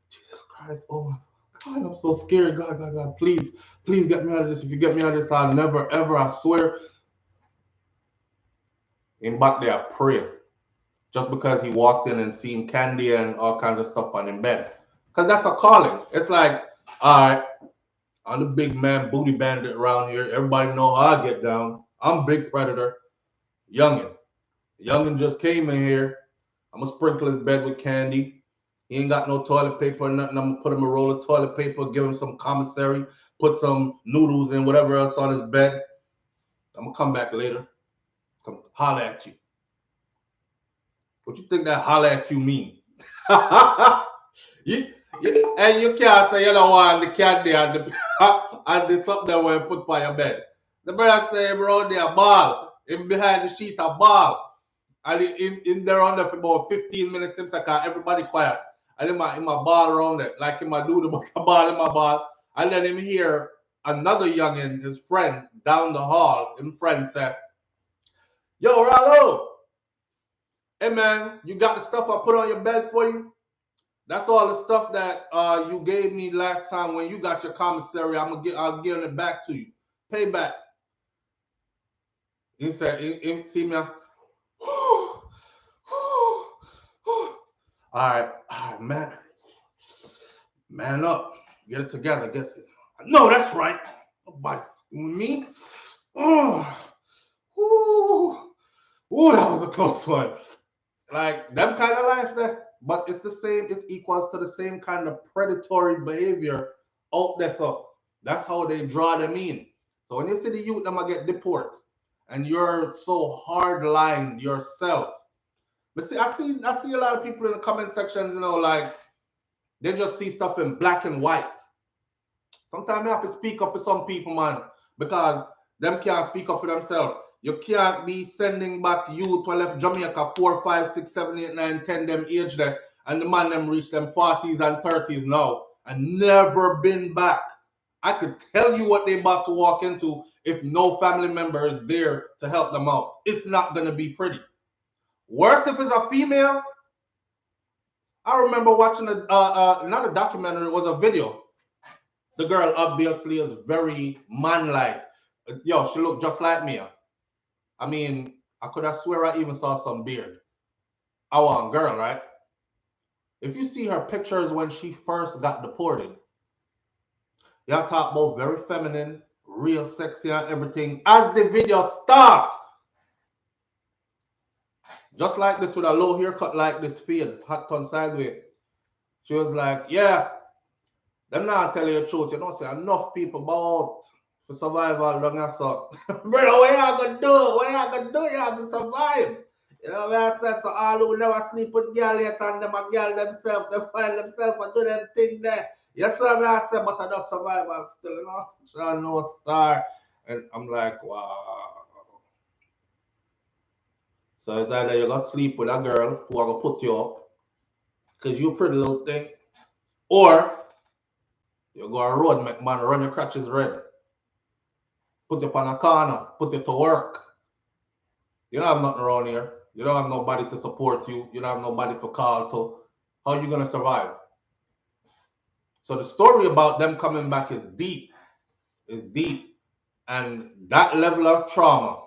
Jesus Christ, oh my God, I'm so scared. God, please get me out of this. If you get me out of this, I'll never ever, I swear. In back there, pray. Just because he walked in and seen candy and all kinds of stuff on him bed. Because that's a calling. It's like, all right, I'm the big man booty bandit around here. Everybody know how I get down. I'm Big Predator. Youngin. Youngin just came in here. I'm going to sprinkle his bed with candy. He ain't got no toilet paper or nothing. I'm going to put him a roll of toilet paper, give him some commissary, put some noodles and whatever else on his bed. I'm going to come back later. Come holler at you. What you think that holler at you mean? And you can't say you don't want the candy and the something that will put by your bed. The brother say bro there ball. Him behind the sheet a ball. And in there on there for about 15 minutes since I got everybody quiet. And him a ball around it. Like him a do the ball in my ball. And then him hear another youngin, his friend, down the hall. Him friend said, yo, Rollo. Hey man, you got the stuff I put on your bed for you? That's all the stuff that you gave me last time when you got your commissary. I'll give it back to you. Pay back. He said, see me. All right, man. Man up. Get it together. No, that's right. Nobody with me. Oh, that was a close one. Like them kind of life there, but it's the same. It equals to the same kind of predatory behavior out there. So that's how they draw them in. So when you see the youth, them get deported, and you're so hard-lined yourself. But see, I see a lot of people in the comment sections, like they just see stuff in black and white. Sometimes I have to speak up for some people, man, because them can't speak up for themselves. You can't be sending back youth who left Jamaica 4, 5, 6, 7, 8, 9, 10 them age there, and the man them reach them 40s and 30s now and never been back. I could tell you what they about to walk into if no family member is there to help them out. It's not gonna be pretty. Worse if it's a female. I remember watching not a documentary, it was a video. The girl obviously is very man-like. Yo, she looked just like me. I mean, I could have swear I even saw some beard. I want girl, right? If you see her pictures when she first got deported, y'all talk about very feminine, real sexy and everything. As the video start, just like this with a low haircut like this fade, hot turn sideways. She was like, yeah, them not tell you the truth. You know, say enough people about for survival long as so. Brother, what y'all gonna do? What y'all gonna do? You have to survive. You know what I say? So all who never sleep with girl yet and them a girl themselves, they find themselves and do them thing there. Yes, sir, I say, but I don't survive and still, trying no star. And I'm like, wow. So it's either you're gonna sleep with a girl who are gonna put you up because you pretty little thing, or you go on road, make man run your crutches red. Put you on a corner, put you to work. You don't have nothing around here. You don't have nobody to support you. You don't have nobody to call to. How are you gonna survive? So the story about them coming back is deep. Is deep. And that level of trauma,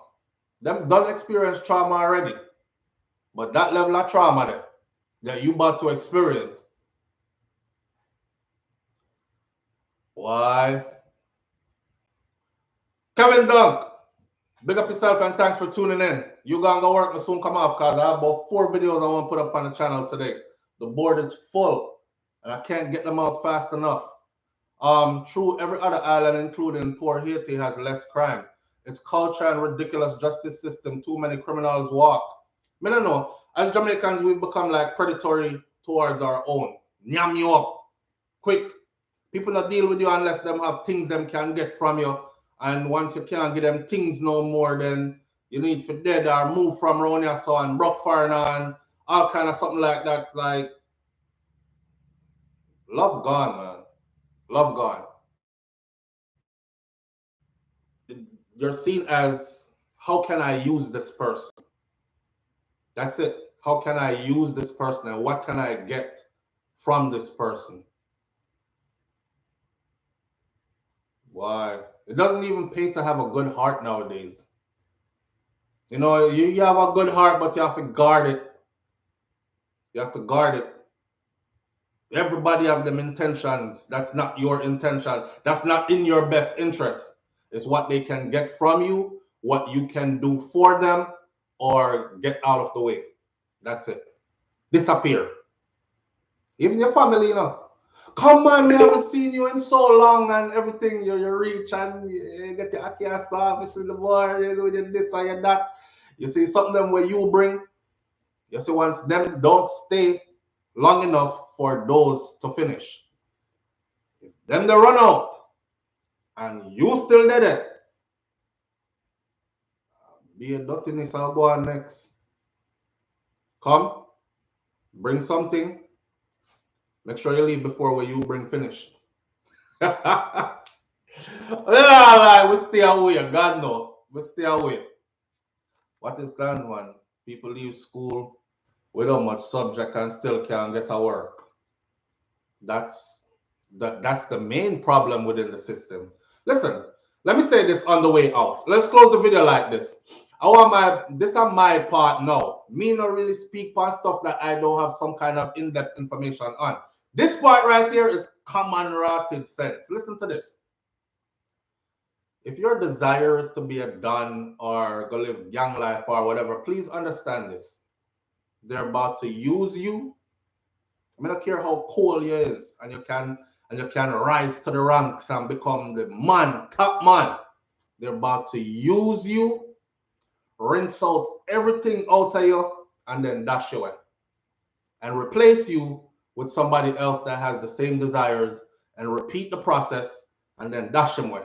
them done experience trauma already. But that level of trauma there, that you about to experience, why? Kevin Dunk, big up yourself and thanks for tuning in. You gonna go work and soon come off because I have about 4 videos I want to put up on the channel today. The board is full and I can't get them out fast enough. True, every other island, including poor Haiti, has less crime. It's culture and ridiculous justice system. Too many criminals walk. I don't know. As Jamaicans, we've become like predatory towards our own. Nyam you up quick. People not deal with you unless them have things them can get from you. And once you can't get them things no more, then you need for dead or move from around your so and broke foreign and all kind of something like that. Like love gone, man. Love gone. You're seen as how can I use this person? That's it. How can I use this person and what can I get from this person? Why? It doesn't even pay to have a good heart nowadays. You know, you have a good heart, but you have to guard it. You have to guard it. Everybody have them intentions. That's not your intention. That's not in your best interest. It's what they can get from you, what you can do for them, or get out of the way. That's it. Disappear. Even your family, you know. Come on, we haven't seen you in so long and everything. You reach and you get your Akia service in the morning with your this or your that. You see something them where you bring. You see once them don't stay long enough for those to finish. If them they run out and you still did it, be a dirtiness, I'll go on next. Come, bring something. Make sure you leave before where you bring finish. Well, we stay away. God no. We stay away. What is planned one? People leave school without much subject and still can't get a work. That's the main problem within the system. Listen, let me say this on the way out. Let's close the video like this. This is my part now. Me not really speak on stuff that I don't have some kind of in-depth information on. This part right here is common rotted sense. Listen to this. If your desire is to be a Don or go live young life or whatever, please understand this. They're about to use you. I don't care how cool you is, and you can rise to the ranks and become the man, top man. They're about to use you, rinse out everything out of you, and then dash you away. And replace you with somebody else that has the same desires and repeat the process and then dash them away.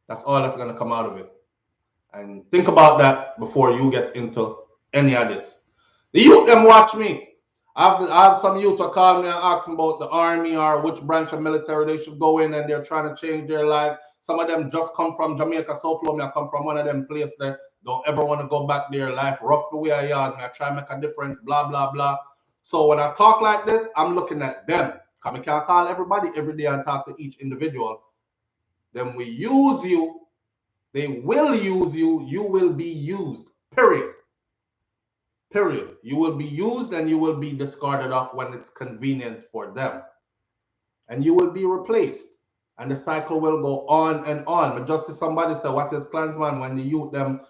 That's all that's going to come out of it. And think about that before you get into any of this. The youth them watch me. I have some youth to call me and ask me about the army or which branch of military they should go in, and they're trying to change their life. Some of them just come from Jamaica, SouFLo. I come from one of them places that don't ever want to go back their life. Rough the way I am. I try to make a difference, blah, blah, blah. So when I talk like this, I'm looking at them. I can't call everybody every day and talk to each individual. Then we use you. They will use you. You will be used. Period. Period. You will be used and you will be discarded off when it's convenient for them. And you will be replaced. And the cycle will go on and on. But just as somebody said, what is Klansman when the youth them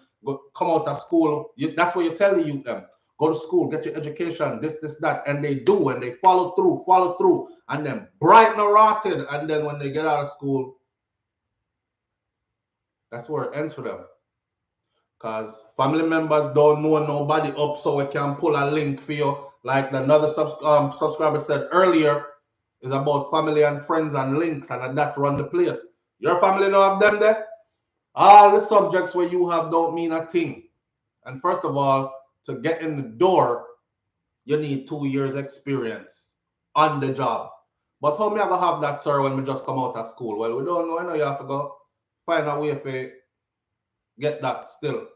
come out of school? That's what you tell the youth them. Go to school, get your education, this, that. And they do, and they follow through, and then bright and rotted. And then when they get out of school, that's where it ends for them. Because family members don't know nobody up, so we can pull a link for you. Like another subscriber said earlier, is about family and friends and links, and that run the place. Your family don't have them there? All the subjects where you have don't mean a thing. And first of all, to get in the door, you need 2 years experience on the job. But how me I gonna have that, sir, when we just come out of school? Well, we don't know. I know you have to go find a way for get that still.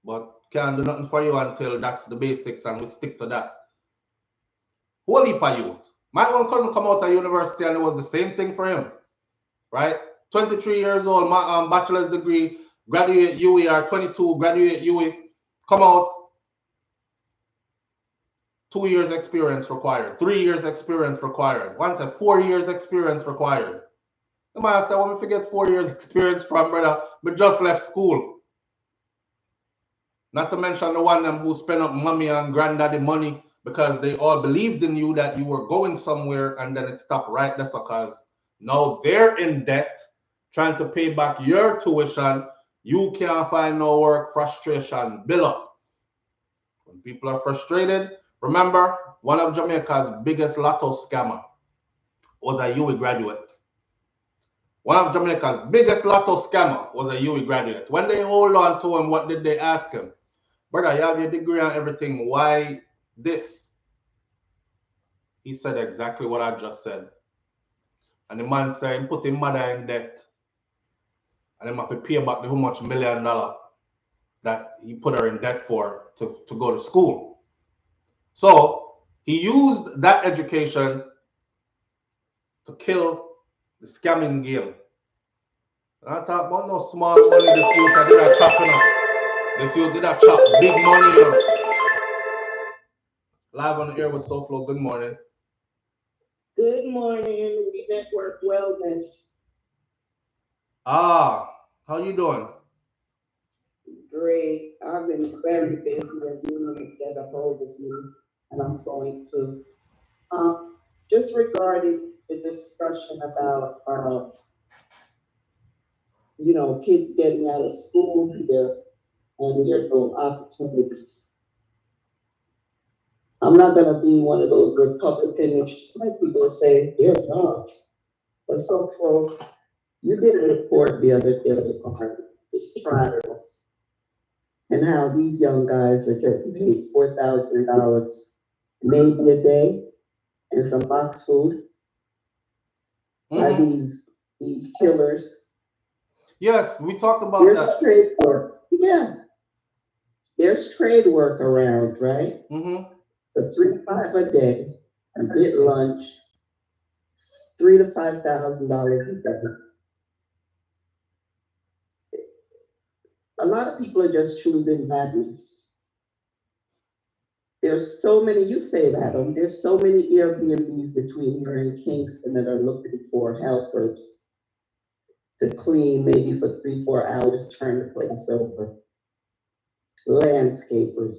But can't do nothing for you until that's the basics and we stick to that. Whole heap of youth. My own cousin come out of university and it was the same thing for him, right? 23 years old, my bachelor's degree, graduate UE, or 22, graduate UE, come out, 2 years experience required, 3 years experience required. One said 4 years experience required. The man said, well, we forget 4 years experience from, brother, but just left school. Not to mention the one them who spent up mommy and granddaddy money because they all believed in you that you were going somewhere, and then it stopped right there because now they're in debt, trying to pay back your tuition. You can't find no work, frustration, bill up. When people are frustrated, remember, one of Jamaica's biggest lotto scammer was a UE graduate. One of Jamaica's biggest lotto scammer was a UE graduate. When they hold on to him, what did they ask him? Brother, you have your degree and everything. Why this? He said exactly what I just said. And the man said, put his mother in debt. And he have to pay back the how much $1 million that he put her in debt for to go to school. So he used that education to kill the scamming game. And I talk about no small money this youth that did a chop, you know. This youth did a chop big money, you know. Live on the air with SouFLo. Good morning. Good morning, We Network Wellness. How you doing? Great. I've been very busy and meaning to get a hold of you, and I'm going to. Just regarding the discussion about, kids getting out of school here and their no opportunities. I'm not going to be one of those Republicanish type people that say they're jobs. But so for you did a report the other day on this trial and how these young guys are getting paid $4,000 maybe a day and some box food by these killers. Yes, we talked about There's that. trade work. Yeah. There's trade work around, right? So $3 to $5 a day, you get lunch, $3,000 to $5,000 a day. A lot of people are just choosing badness. There's so many, you say that, there's so many Airbnbs between here and Kingston that are looking for helpers to clean maybe for 3-4 hours, turn the place over. Landscapers.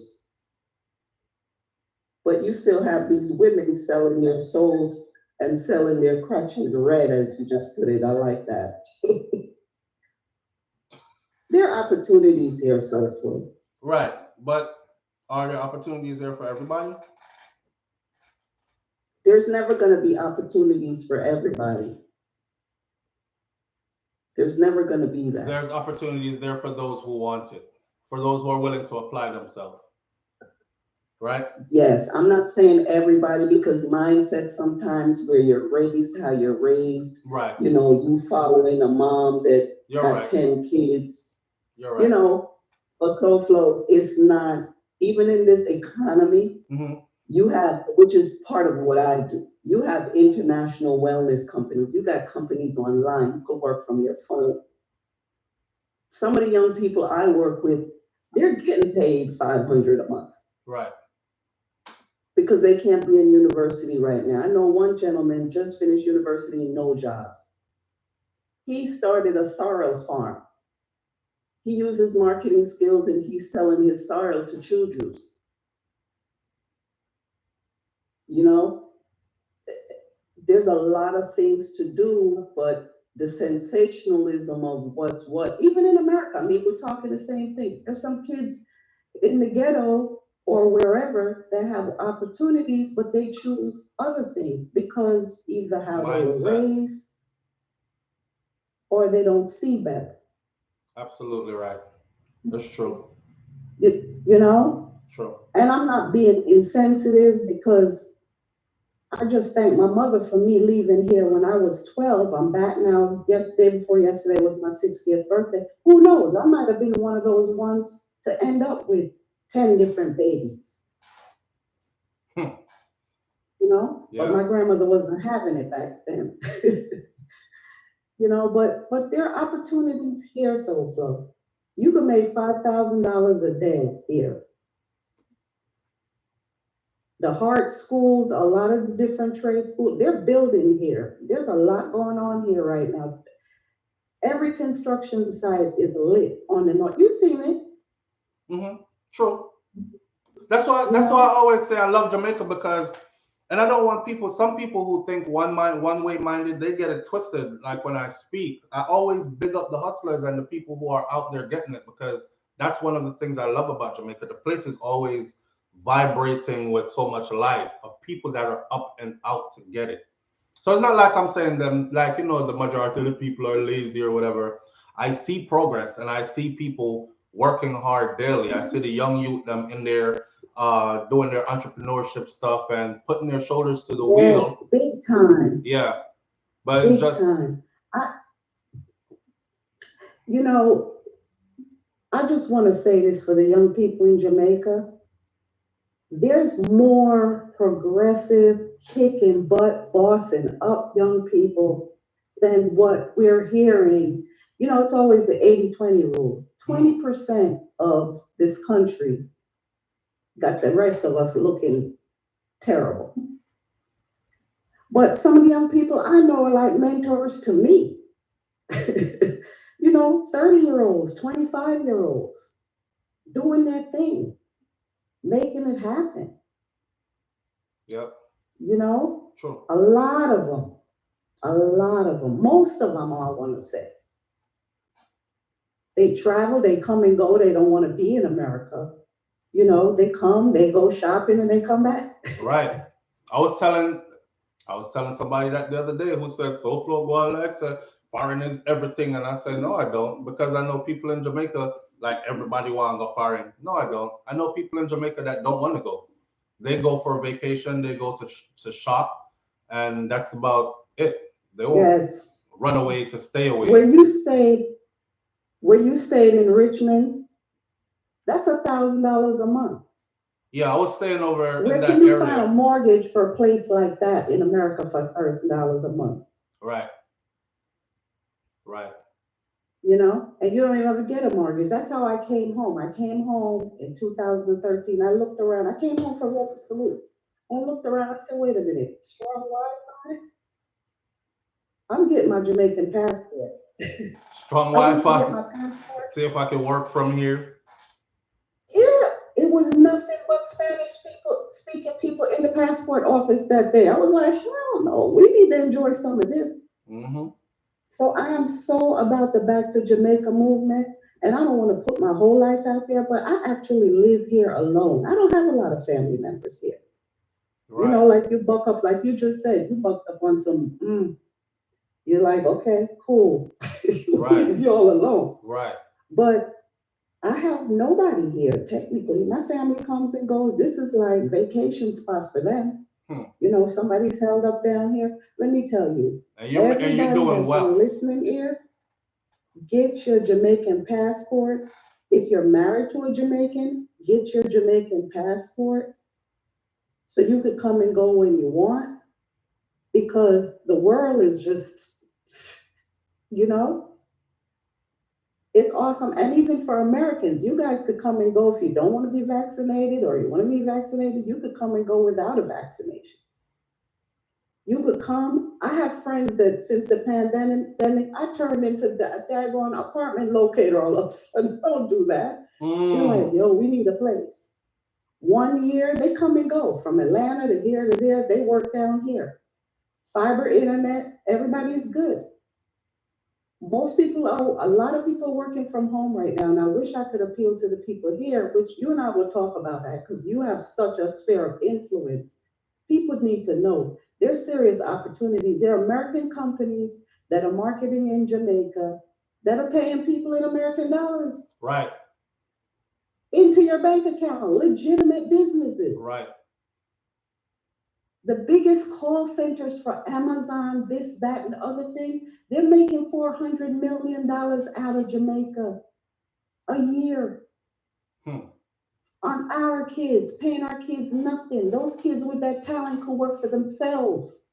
But you still have these women selling their souls and selling their crutches red, as you just put it. I like that. There are opportunities here, SouFLo. Right, but are there opportunities there for everybody? There's never going to be opportunities for everybody. There's never going to be that. There's opportunities there for those who want it, for those who are willing to apply themselves. Right? Yes, I'm not saying everybody, because mindset sometimes where you're raised, how you're raised. Right. You following a mom that got 10 kids. You're right. But SouFLo, it's not, even in this economy, you have, which is part of what I do, you have international wellness companies. You got companies online. You can work from your phone. Some of the young people I work with, they're getting paid $500 a month. Right. Because they can't be in university right now. I know one gentleman just finished university, no jobs. He started a sorrel farm. He uses marketing skills and he's selling his sorrel to children. There's a lot of things to do, but the sensationalism of what's what, even in America, we're talking the same things. There's some kids in the ghetto or wherever that have opportunities, but they choose other things because either how they were raised or they don't see better. Absolutely right. That's true. True. And I'm not being insensitive because I just thank my mother for me leaving here when I was 12. I'm back now. Day before yesterday was my 60th birthday. Who knows? I might have been one of those ones to end up with 10 different babies. you know, Yeah. but my grandmother wasn't having it back then. You know, but there are opportunities here, SouFlo. You can make $5,000 a day here. The hard schools, a lot of the different trade schools, they're building here. There's a lot going on here right now. Every construction site is lit on the north. You've seen it. Mm-hmm. True. That's why I always say I love Jamaica because, and I don't want people. Some people who think one way minded, they get it twisted. Like when I speak, I always big up the hustlers and the people who are out there getting it because that's one of the things I love about Jamaica. The place is always vibrating with so much life of people that are up and out to get it. So it's not like I'm saying them like the majority of the people are lazy or whatever. I see progress and I see people working hard daily. I see the young youth them in there doing their entrepreneurship stuff and putting their shoulders to the Yes, wheel. big time. Yeah. But Big it's just time. You know, I just want to say this for the young people in Jamaica. There's more progressive, kicking butt, bossing up young people than what we're hearing. You know, it's always the 80-20 rule. 20% of this country got the rest of us looking terrible. But some of the young people I know are like mentors to me. You know, 30-year-olds, 25-year-olds doing their thing, making it happen. Yep. You know, True. a lot of them, most of them, I want to say. They travel, they come and go, they don't want to be in America. You know, they come, they go shopping, and they come back. Right. I was telling somebody that the other day who said SouFlo go Alexa, foreign is everything. And I said, no, I don't, because I know people in Jamaica, like everybody want to go foreign. No, I don't. I know people in Jamaica that don't want to go. They go for a vacation, they go to shop, and that's about it. They won't Yes. run away to stay away. Where you stayed in Richmond, that's $1,000 a month. Yeah, I was staying over Where in that can you area. find a mortgage for a place like that in America for $1,000 a month? Right. Right. You know, and you don't even ever get a mortgage. That's how I came home. I came home in 2013. I looked around. I came home from Roper Salute. I looked around. I said, wait a minute. Strong Wi-Fi? I'm getting my Jamaican passport. Strong I went to get Wi-Fi. my passport. See if I can work from here. Yeah, it was nothing but Spanish speaking people in the passport office that day. I was like, hell no, we need to enjoy some of this. Mm-hmm. So I am so about the Back to Jamaica movement, and I don't want to put my whole life out there, but I actually live here alone. I don't have a lot of family members here. Right. You know, like you buck up, like you just said, you bucked up on some, you're like, okay, cool. Right. Leave you all alone. Right. But I have nobody here, technically. My family comes and goes. This is like vacation spot for them. You know, somebody's held up down here. Let me tell you, And you're doing that's well. listening here, get your Jamaican passport. If you're married to a Jamaican, get your Jamaican passport so you could come and go when you want, because the world is just, you know, it's awesome. And even for Americans, you guys could come and go if you don't want to be vaccinated or you want to be vaccinated, you could come and go without a vaccination. You could come. I have friends that since the pandemic, I turned into the daggone apartment locator all of a sudden. Don't do that. They're like, yo, we need a place. 1 year, they come and go from Atlanta to here to there. They work down here. Fiber internet, everybody's good. Most people a lot of people working from home right now. And I wish I could appeal to the people here, which you and I will talk about that because you have such a sphere of influence. People need to know there's serious opportunities. There are American companies that are marketing in Jamaica that are paying people in American dollars. Right. Into your bank account, legitimate businesses. Right. The biggest call centers for Amazon, this, that, and the other thing, they're making $400 million out of Jamaica a year. on our kids, paying our kids nothing. Those kids with that talent can work for themselves.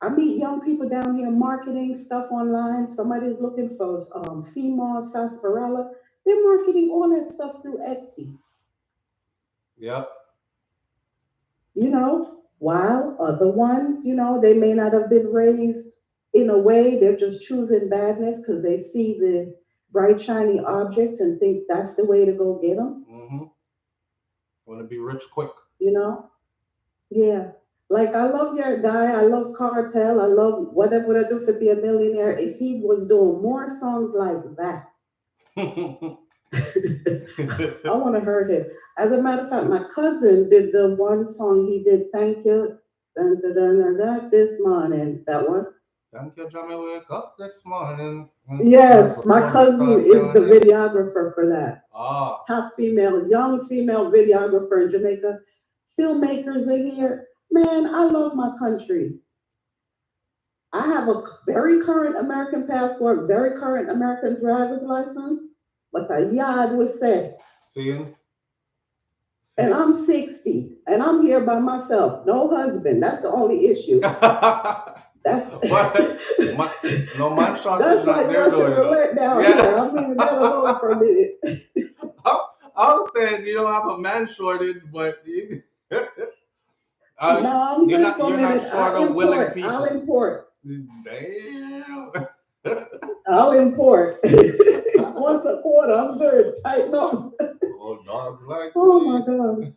I meet young people down here marketing stuff online. Somebody's looking for sea moss, sarsaparilla. They're marketing all that stuff through Etsy. Yep. You know, while other ones, you know, they may not have been raised in a way, they're just choosing badness because they see the bright, shiny objects and think that's the way to go get them. Mm-hmm. Want to be rich quick. You know? Yeah. Like, I love your guy. I love Cartel. I love whatever would I do for be a millionaire if he was doing more songs like that. I want to hear it. As a matter of fact, my cousin did the one song he did, Thank You, dun, dun, dun, dun, dun, this morning. That one. Thank you, Jamie. Wake up this morning. Yes, my cousin is the videographer for that. Ah. Top female, young female videographer in Jamaica. Filmmakers in here. Man, I love my country. I have a very current American passport, very current American driver's license, but the yard was set. Seeing? And I'm 60, and I'm here by myself, no husband. That's the only issue. That's no man shot. That's like Russian roulette down here. I'm leaving that alone for a minute. I was saying you don't have a man shortage, but you, no, I'm you're good not, for a you're minute. not short of willing people. I'll import. Damn. I'll import. Once a quarter, I'm good. Tighten up. Oh, dogs like. Oh my God.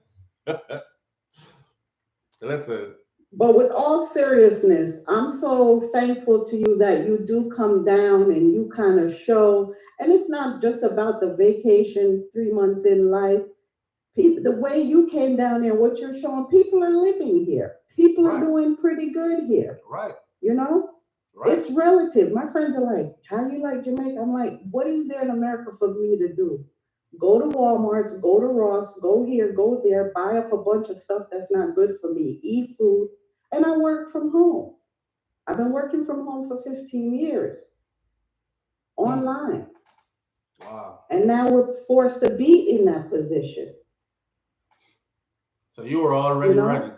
Listen. But with all seriousness, I'm so thankful to you that you do come down and you kind of show, and it's not just about the vacation, 3 months in life. People, the way you came down there, what you're showing, people are living here. People are doing pretty good here. Right. You know? Right. It's relative. My friends are like, how you like Jamaica? I'm like, what is there in America for me to do? Go to Walmart's, go to Ross, go here, go there, buy up a bunch of stuff that's not good for me, eat food, and I work from home. I've been working from home for 15 years, online. Wow. And now we're forced to be in that position. So you were already ready.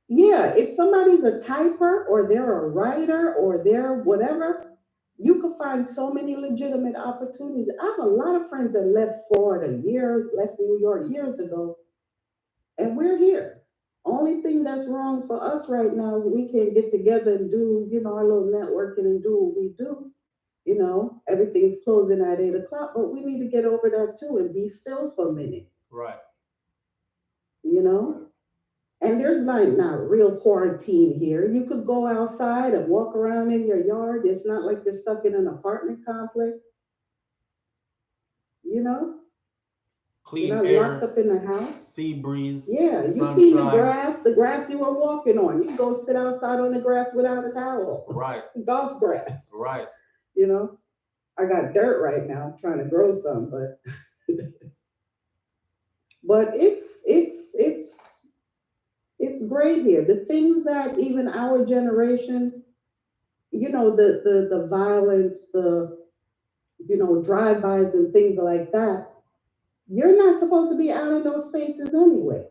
Yeah, if somebody's a typer or they're a writer or they're whatever, you could find so many legitimate opportunities. I have a lot of friends that left Florida left New York years ago, and we're here. Only thing that's wrong for us right now is we can't get together and do, our little networking and do what we do. Everything's closing at 8 o'clock, but we need to get over that too and be still for a minute. Right. And there's like not real quarantine here. You could go outside and walk around in your yard. It's not like you're stuck in an apartment complex. Clean you're not air, locked up in the house. Sea breeze. Yeah, you see the grass you were walking on. You can go sit outside on the grass without a towel. Right. Golf grass. Right. I got dirt right now. I'm trying to grow some, but but it's great here. The things that even our generation, the violence, the drive-bys and things like that, you're not supposed to be out in those spaces anyway.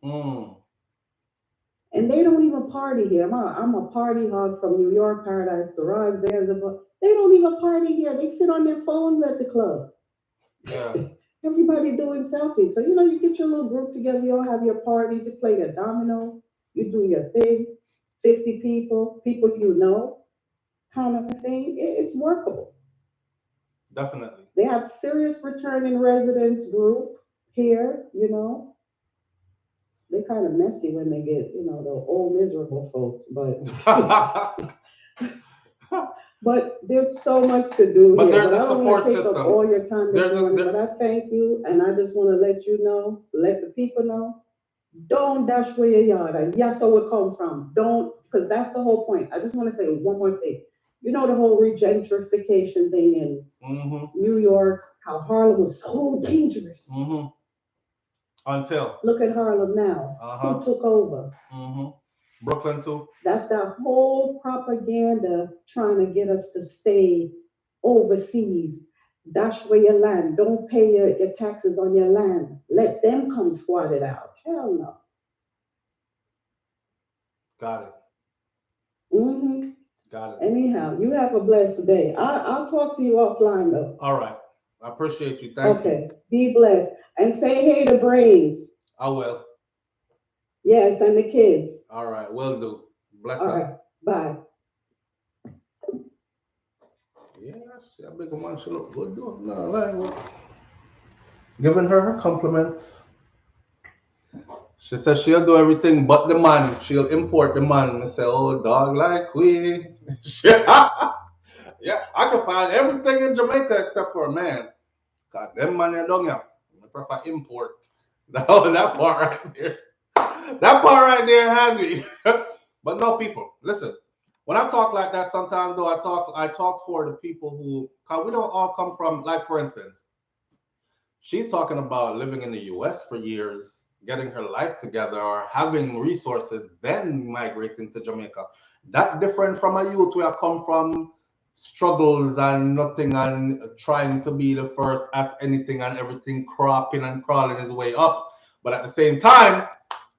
And they don't even party here. I'm a party hog from New York, Paradise Garage. They don't even party here. They sit on their phones at the club. Yeah. Everybody doing selfies. So, you get your little group together, you all have your parties, you play your domino, you do your thing, 50 people kind of thing. It's workable. Definitely. They have serious returning residents group here, They're kind of messy when they get, the old miserable folks, but there's so much to do but here. There's a support system. Up all your time this morning, but I thank you, and I just want to let the people know, don't dash where your yard and yes, so it come from. Don't, because that's the whole point. I just want to say one more thing. The whole regentrification thing in New York, how Harlem was so dangerous. Until look at Harlem now. Who took over? Brooklyn too. That's that whole propaganda trying to get us to stay overseas. dash away your land. Don't pay your taxes on your land. Let them come squat it out. Hell no. Got it. Mm-hmm. Got it. Anyhow, you have a blessed day. I'll talk to you offline though. All right. I appreciate you. Thank you. Okay. Be blessed. And say hey to Brains. I will. Yes, and the kids. All right. Will do. Bless All up. right. Bye. Yeah, she a big man. She look good though. No, like giving her compliments. She says she'll do everything but the man. She'll import the man and say, oh, dog like we. Yeah, I can find everything in Jamaica except for a man. God, them man in down here. I prefer import. That part right there. That part right there has me. But no, people, listen. When I talk like that, sometimes though I talk for the people who, cause we don't all come from, like for instance, she's talking about living in the US for years, getting her life together, or having resources, then migrating to Jamaica. That different from a youth where I come from struggles and nothing and trying to be the first at anything and everything, cropping and crawling his way up. But at the same time,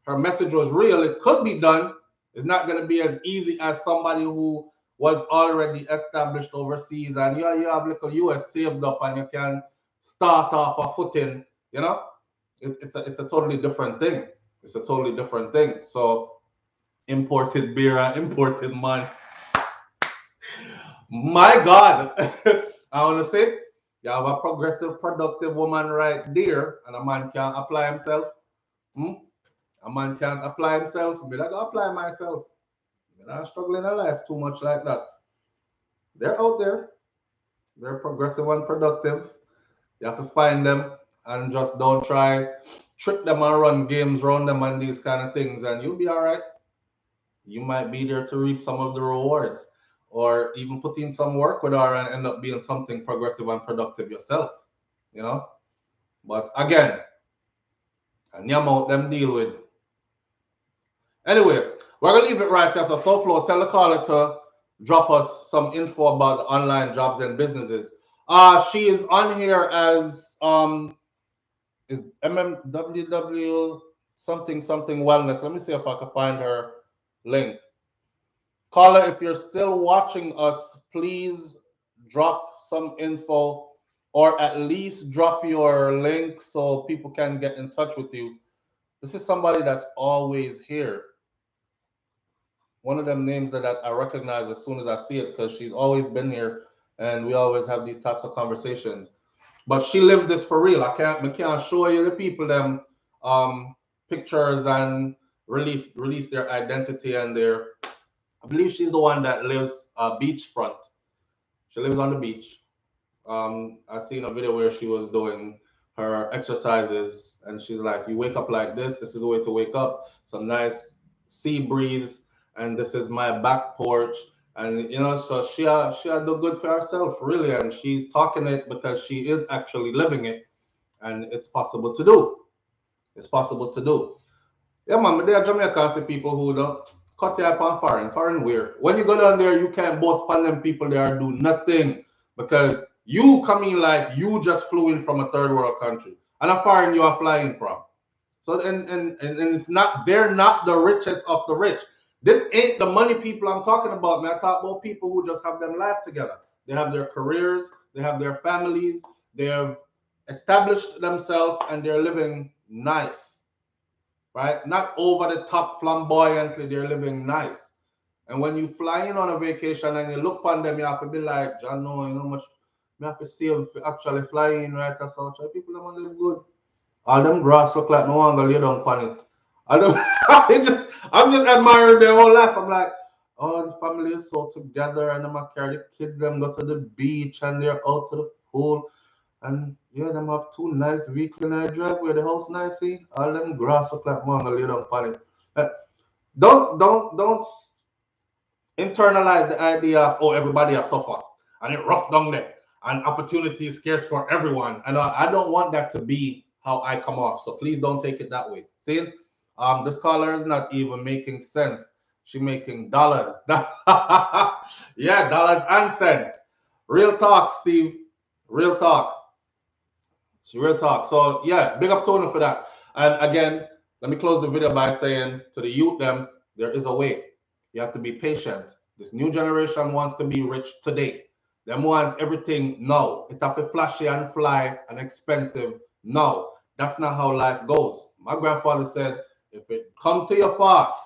her message was real. It could be done. It's not going to be as easy as somebody who was already established overseas and you have little US saved up and you can start off a footing, you know? It's a totally different thing. It's a totally different thing. So imported beer and imported man. My God. I want to say, you have a progressive, productive woman right there, and a man can't apply himself. A man can't apply himself. Me not gonna apply myself. I'm not struggling in life too much like that. They're out there. They're progressive and productive. You have to find them and just don't try trick them and run games around them and these kind of things, and you'll be all right. You might be there to reap some of the rewards, or even put in some work with her and end up being something progressive and productive yourself. You know. But again, and yam out them deal with. Anyway, we're gonna leave it right there. So SouFlo, tell the caller to drop us some info about online jobs and businesses. She is on here as is MMWW something something wellness. Let me see if I can find her link. Caller, if you're still watching us, please drop some info or at least drop your link so people can get in touch with you. This is somebody that's always here. One of them names that I recognize as soon as I see it because she's always been here and we always have these types of conversations. But she lives this for real. I can't show you the people them pictures and release their identity and their. I believe she's the one that lives beachfront. She lives on the beach. I seen a video where she was doing her exercises and she's like, you wake up like this. This is the way to wake up. Some nice sea breeze, and this is my back porch. And you know, so she do good for herself, really, and she's talking it because she is actually living it, and it's possible to do. It's possible to do. Yeah, man, but there are Jamaican see people who don't cut your up on foreign weird. When you go down there, you can't boast upon them people there do nothing because you come in like you just flew in from a third world country, and a foreign you are flying from. So and it's not, they're not the richest of the rich. This ain't the money people I'm talking about, man. I talk about people who just have them life together. They have their careers, they have their families, they have established themselves, and they're living nice, right? Not over the top flamboyantly, they're living nice. And when you fly in on a vacation and you look upon them, you have to be like, John, no, you know much, you have to save actually fly in, right? That's how people them live good. All them grass look like no one gonna lay down on it. I don't, I'm just admiring their whole life. I'm like, oh, the family is so together, and I'm gonna carry the kids, them go to the beach and they're out to the pool. And yeah, them have two nice vehicles in their driveway, the house nice, see? All them grass look like no one gonna lay down on it. Don't internalize the idea of, oh, everybody has suffered and it rough down there and opportunity is scarce for everyone. And I don't want that to be how I come off. So please don't take it that way. See, this caller is not even making sense. She making dollars. Yeah, dollars and cents. Real talk, Steve. Real talk. It's real talk. So yeah, big up Tony for that. And again, let me close the video by saying to the youth them, there is a way. You have to be patient. This new generation wants to be rich today. Them want everything now. It have to flashy and fly and expensive now. That's not how life goes. My grandfather said, if it come to your fast,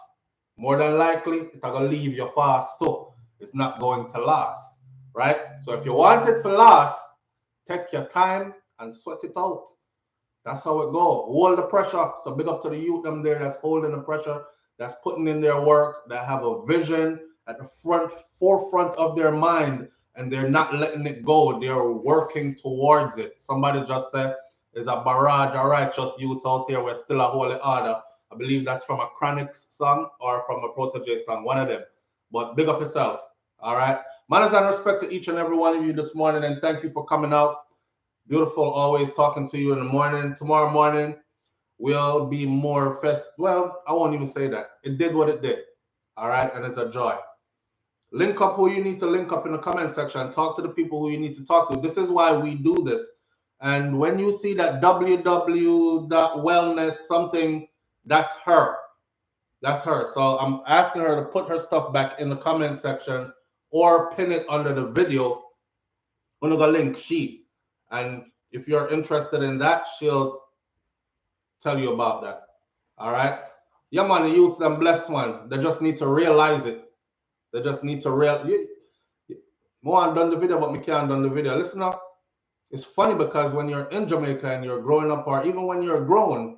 more than likely it's gonna leave your fast too. It's not going to last, right? So if you want it to last, take your time and sweat it out. That's how it go. Hold the pressure. So big up to the youth them there that's holding the pressure, that's putting in their work, that have a vision at the forefront of their mind, and they're not letting it go. They're working towards it. Somebody just said there's a barrage of righteous youths out there. We're still a holy order. I believe that's from a Chronic song or from a Protege song, one of them. But big up yourself. All right. Manners and respect to each and every one of you this morning, and thank you for coming out. Beautiful, always talking to you in the morning. Tomorrow morning will be more well, I won't even say that. It did what it did. All right, and it's a joy. Link up who you need to link up in the comment section. Talk to the people who you need to talk to. This is why we do this. And when you see that www.wellness something, that's her. That's her. So I'm asking her to put her stuff back in the comment section or pin it under the video. I'm gonna link she. And if you're interested in that, she'll tell you about that. All right. Yeah, man, the youths and blessed one. They just need to realize it. They just need to More done the video, but me can't done the video. Listen up. It's funny because when you're in Jamaica and you're growing up, or even when you're grown,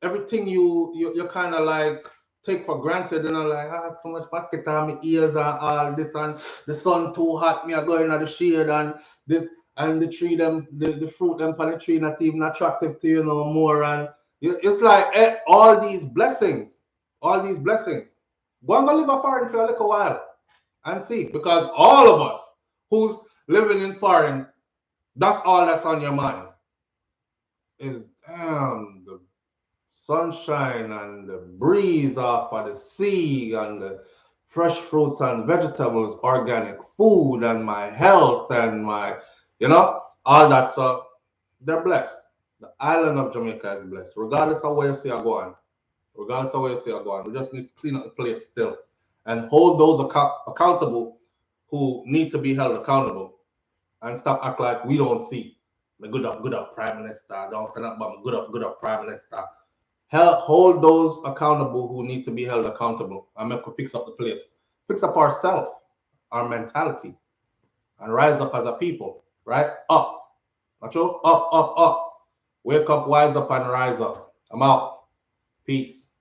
everything you kind of like take for granted, like, so much basket on my ears and all this, and the sun too hot, me are going to the shade, and this and the tree them, the fruit them on the tree not even attractive to you no more, and it's like all these blessings. Go and go live a foreign for a little while and see, because all of us who's living in foreign, that's all that's on your mind is damn the sunshine and the breeze off of the sea and the fresh fruits and vegetables, organic food, and my health and my, all that. So they're blessed. The island of Jamaica is blessed, regardless of where you see I go on. Regardless of where you see I go on, we just need to clean up the place still and hold those accountable who need to be held accountable, and stop act like we don't see. The good up Prime Minister. Don't stand up, but good up Prime Minister. Hold those accountable who need to be held accountable, and make we fix up the place. Fix up ourselves, our mentality, and rise up as a people, right? Up. Macho? Up. Wake up, wise up, and rise up. I'm out. Peace.